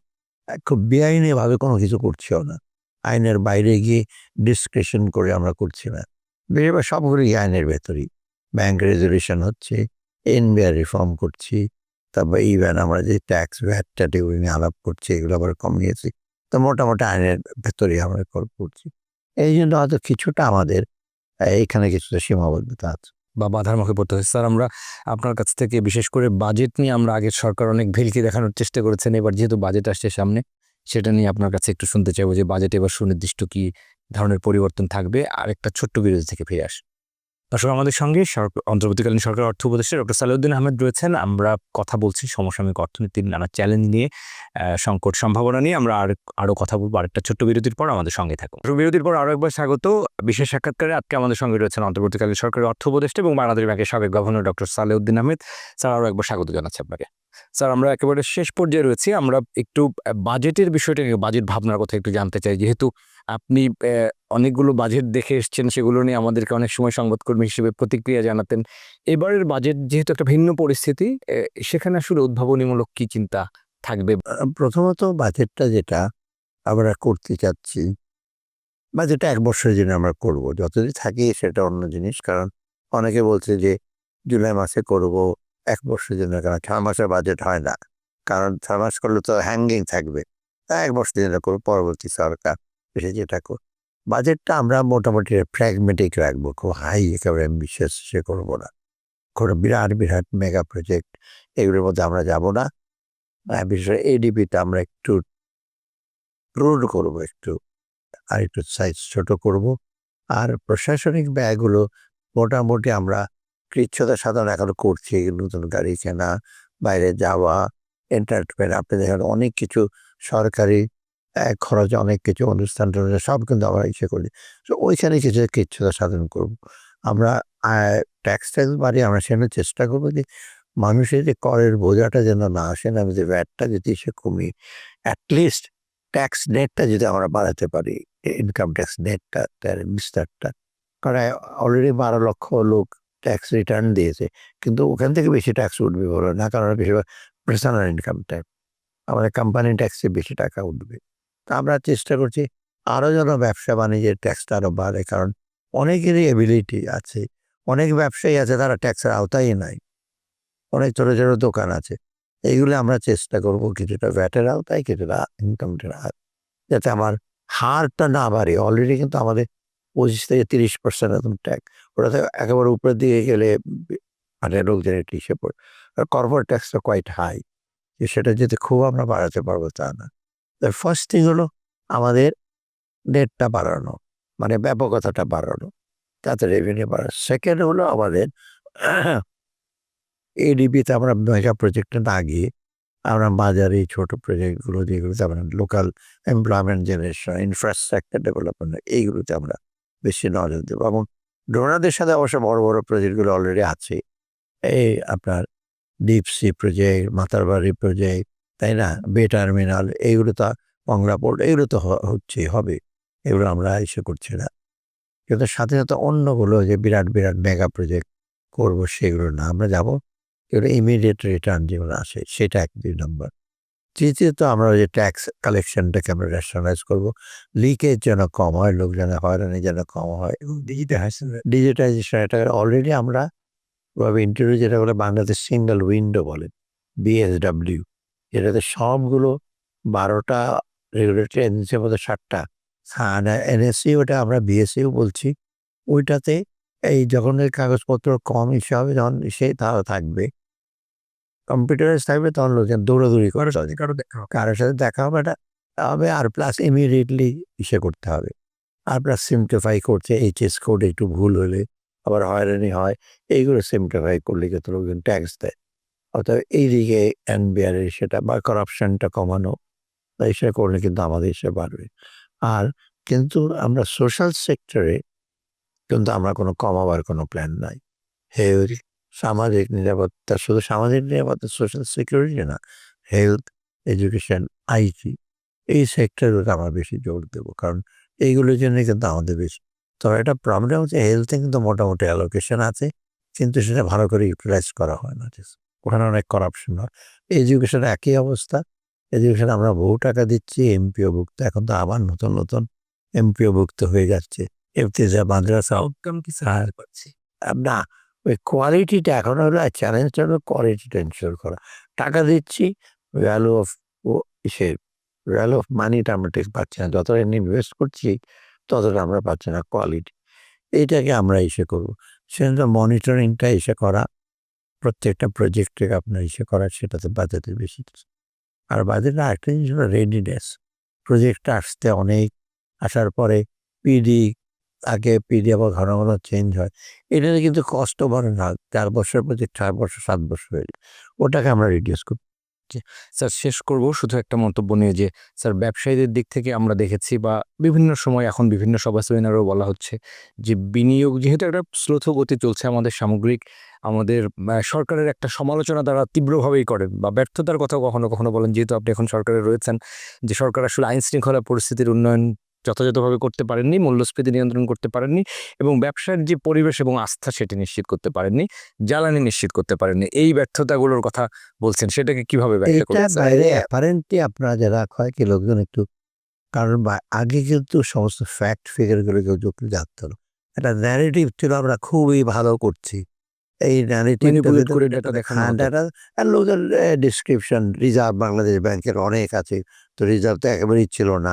Speaker 2: খুব বেআইনিভাবে কোনো কিছু করছিও না। আইনের বাইরে গিয়ে ডিসক্রিশন করে আমরা করছি না। বেশিরভাগ সবগুলোই আইনের ভেতরেই। ব্যাংক রেজুলেশন হচ্ছে, এনবিআর রিফর্ম করছি। তারপর ইভেন আমরা যে ট্যাক্স ভ্যাট-ট্যাট এগুলো নিয়ে আলাপ করছি, এগুলো আবার কমিয়েছি। তো মোটামুটি আইনের ভেতরেই আমরা করছি। এইজন্য হয়তো কিছুটা আমাদের এখানে কিছুটা সীমাবদ্ধতা আছে।
Speaker 1: বা বাধার মুখে পড়তে হয়েছে। স্যার, আমরা আপনার কাছ থেকে বিশেষ করে বাজেট নিয়ে আমরা আগের সরকার অনেক ভেলকি দেখানোর চেষ্টা করেছেন। এবার যেহেতু বাজেট আসছে সামনে, সেটা নিয়ে আপনার কাছে একটু শুনতে চাইবো যে বাজেটে এবার সুনির্দিষ্ট কি ধরনের পরিবর্তন থাকবে। আর একটা ছোট্ট বিরতি থেকে ফিরে আসি। আসলে আমাদের সঙ্গে অন্তর্বর্তীকালীন সরকার অর্থ উপদেষ্টা ডক্টর সালেউদ্দিন আহমেদ রয়েছেন। আমরা কথা বলছি সমসাময়িক অর্থনীতির নানা চ্যালেঞ্জ নিয়ে, সংকট সম্ভাবনা নিয়ে। আমরা আরো কথা বলবো আরেকটা ছোট্ট বিরতির পর। আমাদের সঙ্গে থাকুন। বিরতির পর আরো একবার স্বাগত। বিশেষ সাক্ষাৎকারে আজকে আমাদের সঙ্গে রয়েছেন অন্তর্বর্তীকালীন সরকারের অর্থ উপদেষ্টা এবং বাংলাদেশ ব্যাংকের সাবেক governor doctor Salehuddin Ahmed. Sir, আরো একবার স্বাগত জানাচ্ছি আপনাকে। স্যার, আমরা একেবারে শেষ পর্যায়ে রয়েছি। আমরা একটু বাজেটের বিষয়টা নিয়ে, বাজেট ভাবনার কথা একটু জানতে চাই। যেহেতু আপনি অনেকগুলো বাজেট দেখে এসছেন, সেগুলো নিয়ে আমাদেরকে অনেক সময় সংবাদকর্মী হিসেবে প্রতিক্রিয়া জানাতেন। এবারের বাজেট যেহেতু একটা ভিন্ন পরিস্থিতি, সেখানে আসলে উদ্ভাবনীমূলক কি চিন্তা থাকবে?
Speaker 2: প্রথমত বাজেটটা যেটা আমরা করতে চাচ্ছি, বাজেটটা ১ বছরের জন্য আমরা করব। যতদিন থাকি সেটা অন্য জিনিস। কারণ অনেকে বলছে যে জুলাই মাসে করব, ১ বছরের জন্য কেন? ৬ মাসের বাজেট হয় না। কারণ ৬ মাস করলে তো হ্যাঙ্গিং থাকবে। তাই ১ বছরের জন্য করব, পরবর্তী সরকার এসে যেটা বাজেটটা আমরা মোটামুটি প্র্যাগমেটিক রাখবো। খুব হাই একেবারে অ্যাম্বিশিয়াস সে করব না। কোনো বিরাট, বিরাট মেগা প্রজেক্ট এগুলোর মধ্যে আমরা যাব না। বিশেষ করে এডিবিটা আমরা একটু রোড করব একটু। আর একটু সাইজ ছোট করব। আর প্রশাসনিক ব্যয়গুলো মোটামুটি আমরা কৃচ্ছ্রতা সাধন এখনো করছি। নতুন গাড়ি কেনা, বাইরে যাওয়া, এন্টারটেনমেন্ট, আপনি দেখেন অনেক কিছু সরকারি খরচে অনেক কিছু অনুষ্ঠান-টনুষ্ঠান সব কিন্তু আমরা করি। তো ওইখানে কিছু কৃচ্ছ্রতা সাধন করব। আমরা ট্যাক্স বাড়িয়ে আমরা সেখানে চেষ্টা করব যে মানুষের যে করের বোঝাটা যেন না আসে না, যে ভ্যাটটা যদি সে কমিয়ে অ্যাটলিস্ট ট্যাক্স নেটটা যদি আমরা বাড়াতে পারি, ইনকাম ট্যাক্স নেটটা, তার বিস্তারটা। কারণ অলরেডি ১২ লক্ষ লোক ট্যাক্স রিটার্ন দিয়েছে। কিন্তু ওখান থেকে বেশি ট্যাক্স উঠবে বলে না, কারণ বেশিরভাগ পার্সোনাল ইনকাম ট্যাক্স। আমাদের কোম্পানি ট্যাক্সে বেশি টাকা উঠবে। তা আমরা চেষ্টা করছি আরও যেন ব্যবসা বাণিজ্যের ট্যাক্সটা আরও বাড়ে। কারণ অনেকেরই এবিলিটি আছে। অনেক ব্যবসায়ী আছে তারা ট্যাক্সের আওতায় নাই। অনেক ছোট, ছোট দোকান আছে। এইগুলো আমরা চেষ্টা করব কিছুটা ভ্যাটের আওতায়, কিছুটা ইনকামের যাতে আমার হারটা না বাড়ে। অলরেডি কিন্তু আমাদের ২৫-৩০% এখন ট্যাক্স। ওটাতে একেবারে উপরের দিকে গেলে মানে লোকজন একটু হিসেব করে। আর কর্পোরেট ট্যাক্সটা কোয়াইট হাই। সেটা যদি খুব আমরা বাড়াতে পারবো তা না। ফার্স্ট থিং হলো আমাদের নেটটা বাড়ানো, মানে ব্যাপকতাটা বাড়ানো, তাতে রেভিনিউ বাড়ানো। সেকেন্ড হলো আমাদের এডিবিতে আমরা মেগা প্রজেক্টে না গিয়ে আমরা বাজারে এই ছোট প্রজেক্টগুলো যেগুলোতে আমরা local employment generation, infrastructure development এইগুলোতে আমরা বেশি নজর দেবো। এবং ডোনারদের সাথে অবশ্য বড় বড় প্রজেক্টগুলো অলরেডি আছে। এই আপনার deep sea project, Matarbari project, তাই না? বে টার্মিনাল, এইগুলো তো মংলা পোর্ট, এগুলো তো হচ্ছেই, হবে। এগুলো আমরা ইসে করছি না। কিন্তু সাথে, সাথে অন্যগুলো যে বিরাট, বিরাট মেগা প্রজেক্ট করবো সেগুলো না। আমরা যাবো এগুলো ইমিডিয়েট রিটার্ন যেগুলো আসে সেটা ১-২ নম্বর। তৃতীয়ত আমরা ওই যে ট্যাক্স কালেকশনটাকে আমরা রেশনালাইজ করবো। লিকেজ যেন কম হয়, লোকজনের হয়রানি যেন কম হয়। এবং ডিজিটাইজেশন এটা অলরেডি আমরা ইন্টারভিউ যেটা বলে বাংলাদেশ সিঙ্গেল উইন্ডো বলে, BSW, এটাতে সবগুলো ১২টা রেগুলেটরি এজেন্সির মধ্যে ৭টা। NSE ওটা আমরা BSEও বলছি। ওইটাতে এই যখন এই কাগজপত্র কম ইস্যু হবে, যখন তাও থাকবে, কম্পিউটারাইজ থাকবে, তখন লোকজন দৌড়াদৌড়ি করে কারোর সাথে দেখা হবে না হবে। আর প্লাস ইমিডিয়েটলি করতে হবে। আর প্লাস সিম্পলিফাই করছে, HS কোড একটু ভুল হলে আবার হয়রানি হয়। এইগুলো সিম্পলিফাই করলে কিন্তু লোকজন ট্যাক্স দেয়। অর্থাৎ এইদিকে NBR সেটা বা করাপশনটা কমানো, এইসব করলে কিন্তু আমাদের বাড়বে। আর কিন্তু আমরা সোশ্যাল সেক্টরে কিন্তু আমরা কোনো কমাবার কোনো প্ল্যান নাই। হেলথ, সামাজিক নিরাপত্তা, শুধু সামাজিক নিরাপত্তা, সোশ্যাল সিকিউরিটি না, হেলথ, এডুকেশন, IT, এই সেক্টরগুলোতে আমরা বেশি জোর দেবো। কারণ এইগুলোর জন্যই কিন্তু আমাদের বেশি। তবে একটা প্রবলেম হচ্ছে হেলথে কিন্তু মোটামুটি অ্যালোকেশন আছে, কিন্তু সেটা ভালো করে ইউটিলাইজ করা হয় না। ওখানে অনেক করাপশন হয়। এডুকেশনে একই অবস্থা। এডুকেশনে আমরা বহু টাকা দিচ্ছি, MPOভুক্ত। এখন তো আবার নতুন, নতুন MPOভুক্ত হয়ে যাচ্ছে। ইফতেজা মাদ্রাসা আউটকাম কি সাহায্য করছি না, ওই কোয়ালিটিটা এখন হলো চ্যালেঞ্জটা হলো কোয়ালিটিটা এনশিওর করা। টাকা দিচ্ছি, ভ্যালু অফ ভ্যালু অফ মানিটা আমরা ঠিক পাচ্ছি না। যতটা ইনভেস্ট করছি ততটা আমরা পাচ্ছি না কোয়ালিটি। এইটাকে আমরা করবো। সেটা মনিটরিংটা এসে করা, প্রত্যেকটা প্রজেক্টে আপনার এসে করা, সেটাতে বাজেটের বেশি। আর বাজেটের আরেকটা জিনিস হলো রেডিনেস। প্রজেক্টটা আসতে অনেক, আসার পরে পিডি, আগে পিডি আবার ঘন ঘন চেঞ্জ হয়। এটাতে কিন্তু কষ্ট বাড়ে না, 4 বছরের প্রজেক্ট 6 বছর 7 বছর হয়ে যায়। ওটাকে আমরা রিডিউস করি।
Speaker 1: স্যার শেষ করব শুধু একটা মন্তব্য নিয়ে যে স্যার ব্যবসায়ীদের দিক থেকে আমরা দেখেছি বা বিভিন্ন সময় এখন বিভিন্ন সভা সেমিনারেও বলা হচ্ছে যে বিনিয়োগ যেহেতু একটা শ্লথ গতি চলছে আমাদের সামগ্রিক, আমাদের সরকারের একটা সমালোচনা তারা তীব্রভাবেই করেন বা ব্যর্থতার কথাও কখনো কখনো বলেন, যেহেতু আপনি এখন সরকারে রয়েছেন, যে সরকার আসলে আইন শৃঙ্খলা পরিস্থিতির উন্নয়ন যথাযথভাবে করতে পারেননি, মূল্যস্ফীতি নিয়ন্ত্রণ করতে পারেননি এবং ব্যবসার যে পরিবেশ এবং আস্থা সেটি নিশ্চিত করতে পারেননি, জ্বালানি নিশ্চিত করতে পারেননি। এই ব্যর্থতাগুলোর কথা বলছেন, সেটাকে কিভাবে ব্যাখ্যা
Speaker 2: এইটা
Speaker 1: করবেন স্যার?
Speaker 2: বাইরে অ্যাপারেন্টলি আপনারা যারা হয় কি লোকজন একটু, কারণ আগে কিন্তু সমস্ত ফ্যাক্ট ফিগার গুলো কেউ যুক্তি জানতো না। একটা ন্যারেটিভ ছিল আমরা খুবই ভালো করছি। এই ন্যারেটিভটা
Speaker 1: ম্যানিপুলেট করে ডাটা দেখানো হতো।
Speaker 2: ডাটা আর লোকের ডিসক্রিপশন, রিজার্ভ বাংলাদেশ ব্যাংকের অনেক আছে, তো রিজার্ভ তো একেবারেই ছিল না।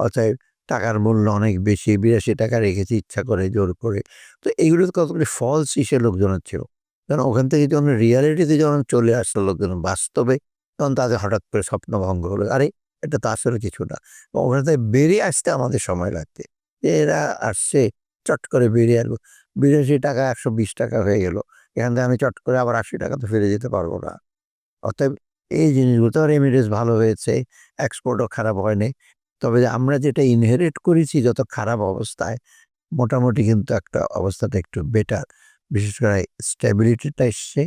Speaker 2: অতএব টাকার মূল্য অনেক বেশি, 82 টাকা রেখেছি ইচ্ছা করে জোর করে। তো এইগুলো তো কতগুলি ফলস ইসে লোকজনের ছিল। কারণ ওখান থেকে যখন রিয়ালিটিতে যখন চলে আসলো লোকজন বাস্তবে, তখন তাদের হঠাৎ করে স্বপ্নভঙ্গ হলো, আরে এটা তো আসলে কিছু না। এবং ওখান থেকে বেরিয়ে আসতে আমাদের সময় লাগবে। এরা আসছে চট করে বেরিয়ে আসবো, 82 টাকা 120 টাকা হয়ে গেল, এখান থেকে আমি চট করে আবার 80 টাকা তো ফিরে যেতে পারবো না। অতএব এই জিনিসগুলো তো রেমিডিস ভালো হয়েছে, এক্সপোর্টও খারাপ হয়নি। তবে আমরা যেটা ইনহেরিট করেছি যত খারাপ অবস্থায়, মোটামুটি কিন্তু একটা অবস্থাটা একটু বেটার। বিশেষ করে স্টেবিলিটিটা এসছে।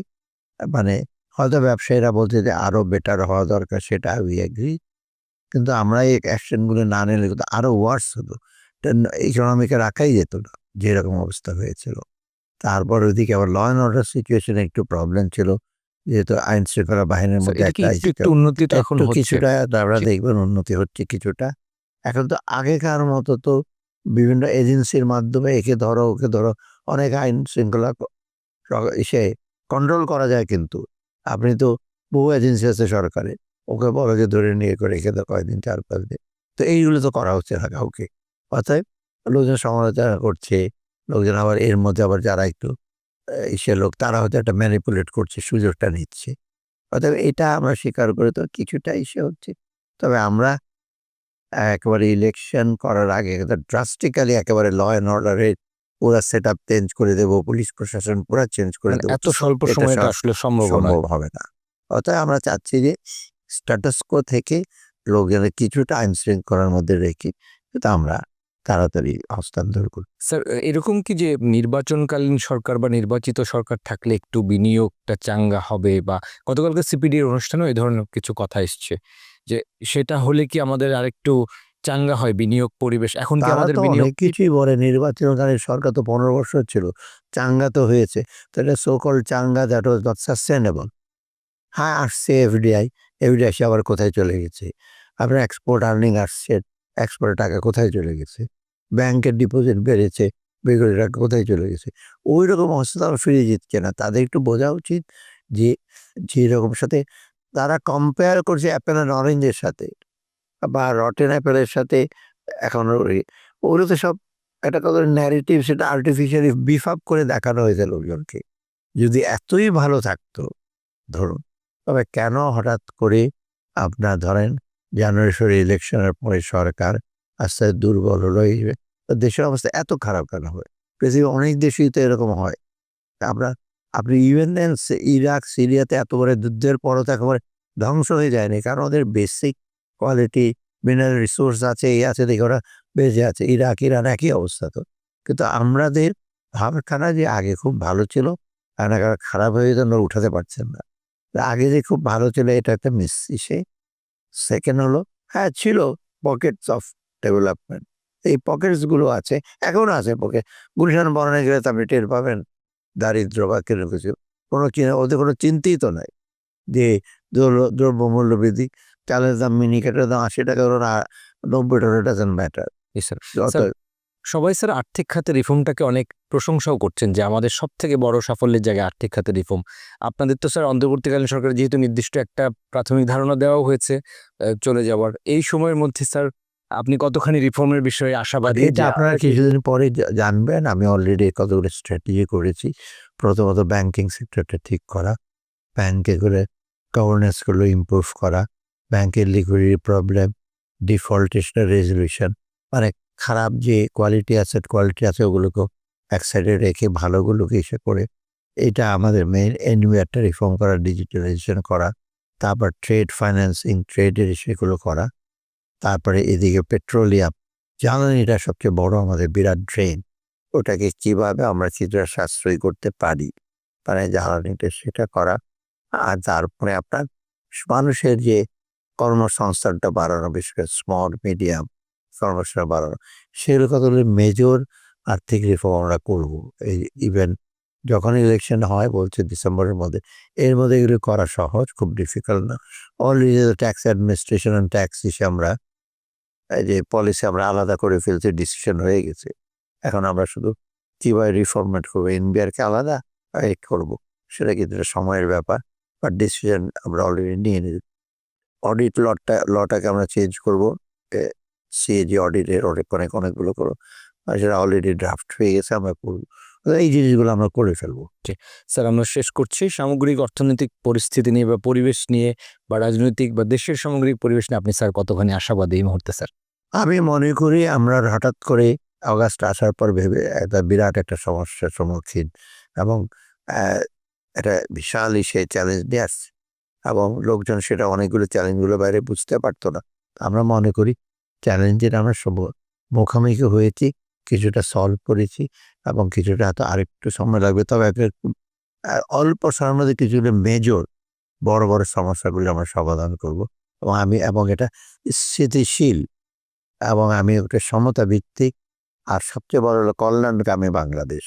Speaker 2: মানে হয়তো ব্যবসায়ীরা বলছে যে আরো বেটার হওয়া দরকার, সেটা উই এগ্রি। কিন্তু আমরা এই অ্যাকশনগুলো না নিলে কিন্তু আরো ওয়ার্স হতো। ইকোনমিকে রাখাই যেত না, যেরকম অবস্থা হয়েছিল। তারপর ওইদিকে আবার ল অ্যান্ড অর্ডার সিচুয়েশন একটু প্রবলেম ছিল। যেহেতু আইন শৃঙ্খলা বাহিনীর
Speaker 1: স্যার
Speaker 2: মধ্যে
Speaker 1: এটা কি
Speaker 2: একটা
Speaker 1: একটু একটু উন্নতি তো এখন
Speaker 2: একটু
Speaker 1: হচ্ছে?
Speaker 2: কিছুটা আপনারা
Speaker 1: জি।
Speaker 2: দেখবেন উন্নতি হচ্ছে কিছুটা। এখন তো আগেকার মতো তো বিভিন্ন এজেন্সির মাধ্যমে একে ধরো, ওকে ধরো, অনেক আইন শৃঙ্খলা ইসে কন্ট্রোল করা যায় কিন্তু। আপনি তো বহু এজেন্সি আছে সরকারের, ওকে বলো যে ধরে নিয়ে করে রেখে দাও কয়েকদিন 4-5 দিন। তো এইগুলো তো করা হচ্ছে না কাউকে। অতএব লোকজন সমালোচনা করছে, লোকজন আবার এর মধ্যে আবার যারা একটু ইসের লোক তারা হয়তো একটা ম্যানিপুলেট করছে, সুযোগটা নিচ্ছে। অতএব এটা আমরা স্বীকার করে তো কিছুটা ইসে হচ্ছে। তবে আমরা একেবারে ইলেকশন করার আগে ড্রাস্টিক্যালি একেবারে ল অ্যান্ড অর্ডারের পুরা সেটআপ চেঞ্জ করে দেব, পুলিশ প্রশাসন পুরা চেঞ্জ করে
Speaker 1: মানে
Speaker 2: দেব।
Speaker 1: এত স্বল্প
Speaker 2: এটা
Speaker 1: সময়ে এটা আসলে সম্ভবও নয়।
Speaker 2: সম্ভব হবে না। অতএব আমরা চাচ্ছি যে স্ট্যাটাস কো থেকে লোকজনের কিছুটা আইন শৃঙ্খলার মধ্যে রেখে কিন্তু আমরা তাড়াতাড়ি হস্তান্তর করি।
Speaker 1: স্যার এরকম কি যে নির্বাচনকালীন সরকার বা নির্বাচিত সরকার থাকলে একটু বিনিয়োগটা চাঙ্গা হবে, বা গতকালকে সিপিডির অনুষ্ঠানেও এই ধরনের কিছু কথা এসছে যে সেটা হলে কি আমাদের আরেকটু চাঙ্গা হয় বিনিয়োগ পরিবেশ? এখন কি
Speaker 2: তারা
Speaker 1: আমাদের
Speaker 2: তো
Speaker 1: বিনিয়োগ
Speaker 2: অনেক কিছুই বলে, নির্বাচনকালীন সরকার তো 15 বছর ছিল। চাঙ্গা তো হয়েছে। তো এটা সো কল্ড চাঙ্গা, দ্যাট ওয়াজ নট সাস্টেইনেবল। হ্যাঁ, আসছে এফডিআই। এফডিআই এসে আবার কোথায় চলে গেছে? আপনার এক্সপোর্ট আর্নিং আসছে, এক্সপোর্টের টাকা কোথায় চলে গেছে? ব্যাংকের ডিপোজিট বেড়েছে, বেগুনের টাকা কোথায় চলে গেছে? ওইরকম অবস্থা তারা ফিরে দিচ্ছে না। তাদের একটু বোঝা উচিত যে, যেরকম সাথে তারা কম্পেয়ার করছে অ্যাপেল অ্যান্ড অরেঞ্জের সাথে বা রটেন অ্যাপেলের সাথে। এখন ওগুলো তো সব একটা কত ন্যারেটিভ, সেটা আর্টিফিশিয়ালি বিফ আপ করে দেখানো হয়েছে লোকজনকে। যদি এতই ভালো থাকতো ধরুন, তবে কেন হঠাৎ করে আপনার ধরেন জানুয়ারি ইলেকশনের পরে সরকার আস্তে আস্তে দুর্বল হলো, তো দেশের অবস্থা এত খারাপ কেন হয়? পৃথিবীর অনেক দেশেই তো এরকম হয়। আমরা, আপনি ইভেন দেন ইরাক সিরিয়াতে এত বড় যুদ্ধের পরও তো একেবারে ধ্বংস হয়ে যায়নি, কারণ ওদের বেসিক কোয়ালিটি মিনারেল রিসোর্স আছে, এই আছে দেখে ওরা বেঁচে আছে। ইরাক ইরান একই অবস্থা তো। কিন্তু আমাদের ভাবখানা যে আগে খুব ভালো ছিল, আর এখন খারাপ হয়ে যেত, উঠাতে পারছেন না। আগে যে খুব ভালো ছিল এটা একটা মিস ইসে। সেকেন্ড হলো, হ্যাঁ ছিল পকেটস অফ ডেভেলপমেন্ট। এই পকেটস গুলো আছে, এখনো আছে পকেট। গুলশান বনানী গেলে তো আপনি টের পাবেন দারিদ্র বা কিরকম কিছু। কোনো ওদের কোনো চিন্তাই তো নাই যে দ্রব্যমূল্য বৃদ্ধি, চালের দাম, মিনিকেটের দাম 80 টাকা, ওরা 90 টাকা, ডাজেন্ট ম্যাটার।
Speaker 1: G sir.
Speaker 2: যত
Speaker 1: স্যার সবাই স্যার আর্থিক খাতে রিফর্মটাকে অনেক প্রশংসাও করছেন যে আমাদের সবথেকে বড় সাফল্যের জায়গায় আর্থিক খাতে রিফর্ম। আপনাদের তো স্যার অন্তর্বর্তীকালীন সরকারের যেহেতু নির্দিষ্ট একটা প্রাথমিক ধারণা দেওয়াও হয়েছে চলে যাওয়ার। এই সময়ের মধ্যে স্যার আপনি কতখানি রিফর্মের বিষয়ে আশাবাদী?
Speaker 2: এটা আপনারা কিছুদিন পরে জানবেন। আমি অলরেডি কতগুলো স্ট্র্যাটেজি করেছি। প্রথমত ব্যাংকিং সেক্টরটা ঠিক করা, ব্যাংকে করে গভর্নেন্স গুলো ইমপ্রুভ করা, ব্যাংকের লিকুইডিটি প্রবলেম, ডিফল্টেশনের রেজলিউশন, মানে খারাপ যে কোয়ালিটি আছে ওগুলোকেও এক সাইডে রেখে ভালোগুলোকে ইসে করে, এটা আমাদের মেইন এনভিআরটা রিফর্ম করা, ডিজিটালাইজেশন করা, তারপর ট্রেড ফাইন্যান্সিং, ট্রেডের সেগুলো করা, তারপরে এদিকে পেট্রোলিয়াম, জ্বালানিটা সবচেয়ে বড় আমাদের বিরাট ড্রেন, ওটাকে কিভাবে আমরা কিছুটা সাশ্রয়ী করতে পারি, মানে জ্বালানিটা সেটা করা। আর তারপরে আপনার মানুষের যে কর্মসংস্থানটা বাড়ানো, বিশেষ করে স্মল মিডিয়াম কর্মসংস্থান বাড়ানো, সেগুলো কতগুলো মেজর আর্থিক রিফর্ম আমরা করবো। এই ইভেন যখন ইলেকশন হয় বলছে ডিসেম্বরের মধ্যে, এর মধ্যে এগুলো করা সহজ, খুব ডিফিকাল্ট না। Already tax administration and tax হিসেবে আমরা এই যে পলিসি আমরা আলাদা করে ফেলছি, ডিসিশন হয়ে গেছে। এখন আমরা শুধু কিভাবে রিফর্মেট করবো, এনবিআরকে আলাদা করবো, সেটা কিন্তু একটা সময়ের ব্যাপার, বাট ডিসিশন আমরা অলরেডি নিয়ে নিই। অডিট লটাকে আমরা চেঞ্জ করবো, সিএজি অডিটের অনেকগুলো করবো, আর সেটা অলরেডি ড্রাফট হয়ে গেছে, আমরা করবো। এই জিনিসগুলো আমরা করে ফেলবো।
Speaker 1: স্যার, আমরা শেষ করছি। সামগ্রিক অর্থনৈতিক পরিস্থিতি নিয়ে বা পরিবেশ নিয়ে বা রাজনৈতিক বা দেশের সামগ্রিক পরিবেশ নিয়ে আপনি স্যার কতখানি আশাবাদী এই মুহূর্তে স্যার?
Speaker 2: আমি মনে করি আমরা হঠাৎ করে অগাস্ট আসার পর ভেবে একটা বিরাট একটা সমস্যার সম্মুখীন, এবং একটা বিশাল সেই চ্যালেঞ্জ নিয়ে আসছে, এবং লোকজন সেটা অনেকগুলো চ্যালেঞ্জগুলো বাইরে বুঝতে পারতো না। আমরা মনে করি চ্যালেঞ্জের আমরা সব মুখোমুখি হয়েছি, কিছুটা সলভ করেছি, এবং কিছুটা হয়তো আরেকটু সময় লাগবে, তবে অল্প সময়ের মধ্যে কিছুগুলো মেজর বড় বড় সমস্যাগুলো আমরা সমাধান করব, এবং এটা স্থিতিশীল, এবং আমি ওটা সমতা ভিত্তিক আর সবচেয়ে বড় হলো কল্যাণকামী বাংলাদেশ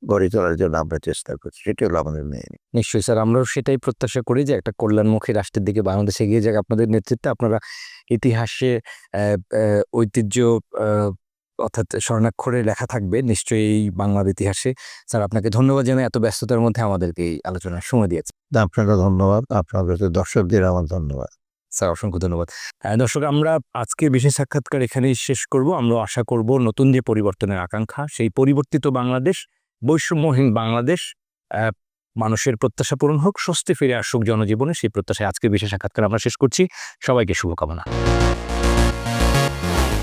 Speaker 2: গড়ে তোলার জন্য আমরা চেষ্টা করছি। সেটি হলো আমাদের মেইন।
Speaker 1: নিশ্চয়ই স্যার, আমরাও সেটাই প্রত্যাশা করি যে একটা কল্যাণমুখী রাষ্ট্রের দিকে বাংলাদেশ এগিয়ে যাক আপনাদের নেতৃত্বে। আপনারা ইতিহাসে ঐতিহ্য অর্থাৎ স্বর্ণাক্ষরে লেখা থাকবে নিশ্চয়ই এই বাংলার ইতিহাসে। স্যার, আপনাকে ধন্যবাদ জানাই এত ব্যস্ততার মধ্যে আমাদেরকে এই আলোচনার সময় দিয়েছেন।
Speaker 2: আপনারা ধন্যবাদ, আপনাদের দর্শকদের আমার ধন্যবাদ।
Speaker 1: স্যার, অসংখ্য ধন্যবাদ। দর্শক, আমরা আজকের বিশেষ সাক্ষাৎকার এখানেই শেষ করব। আমরা আশা করব নতুন যে পরিবর্তনের আকাঙ্ক্ষা, সেই পরিবর্তিত বাংলাদেশ, বৈষম্যহীন বাংলাদেশ, মানুষের প্রত্যাশা পূরণ হোক, স্বস্তি ফিরে আসুক জনজীবনে, সেই প্রত্যাশায় আজকের বিশেষ সাক্ষাৎকার আমরা শেষ করছি। সবাইকে শুভকামনা।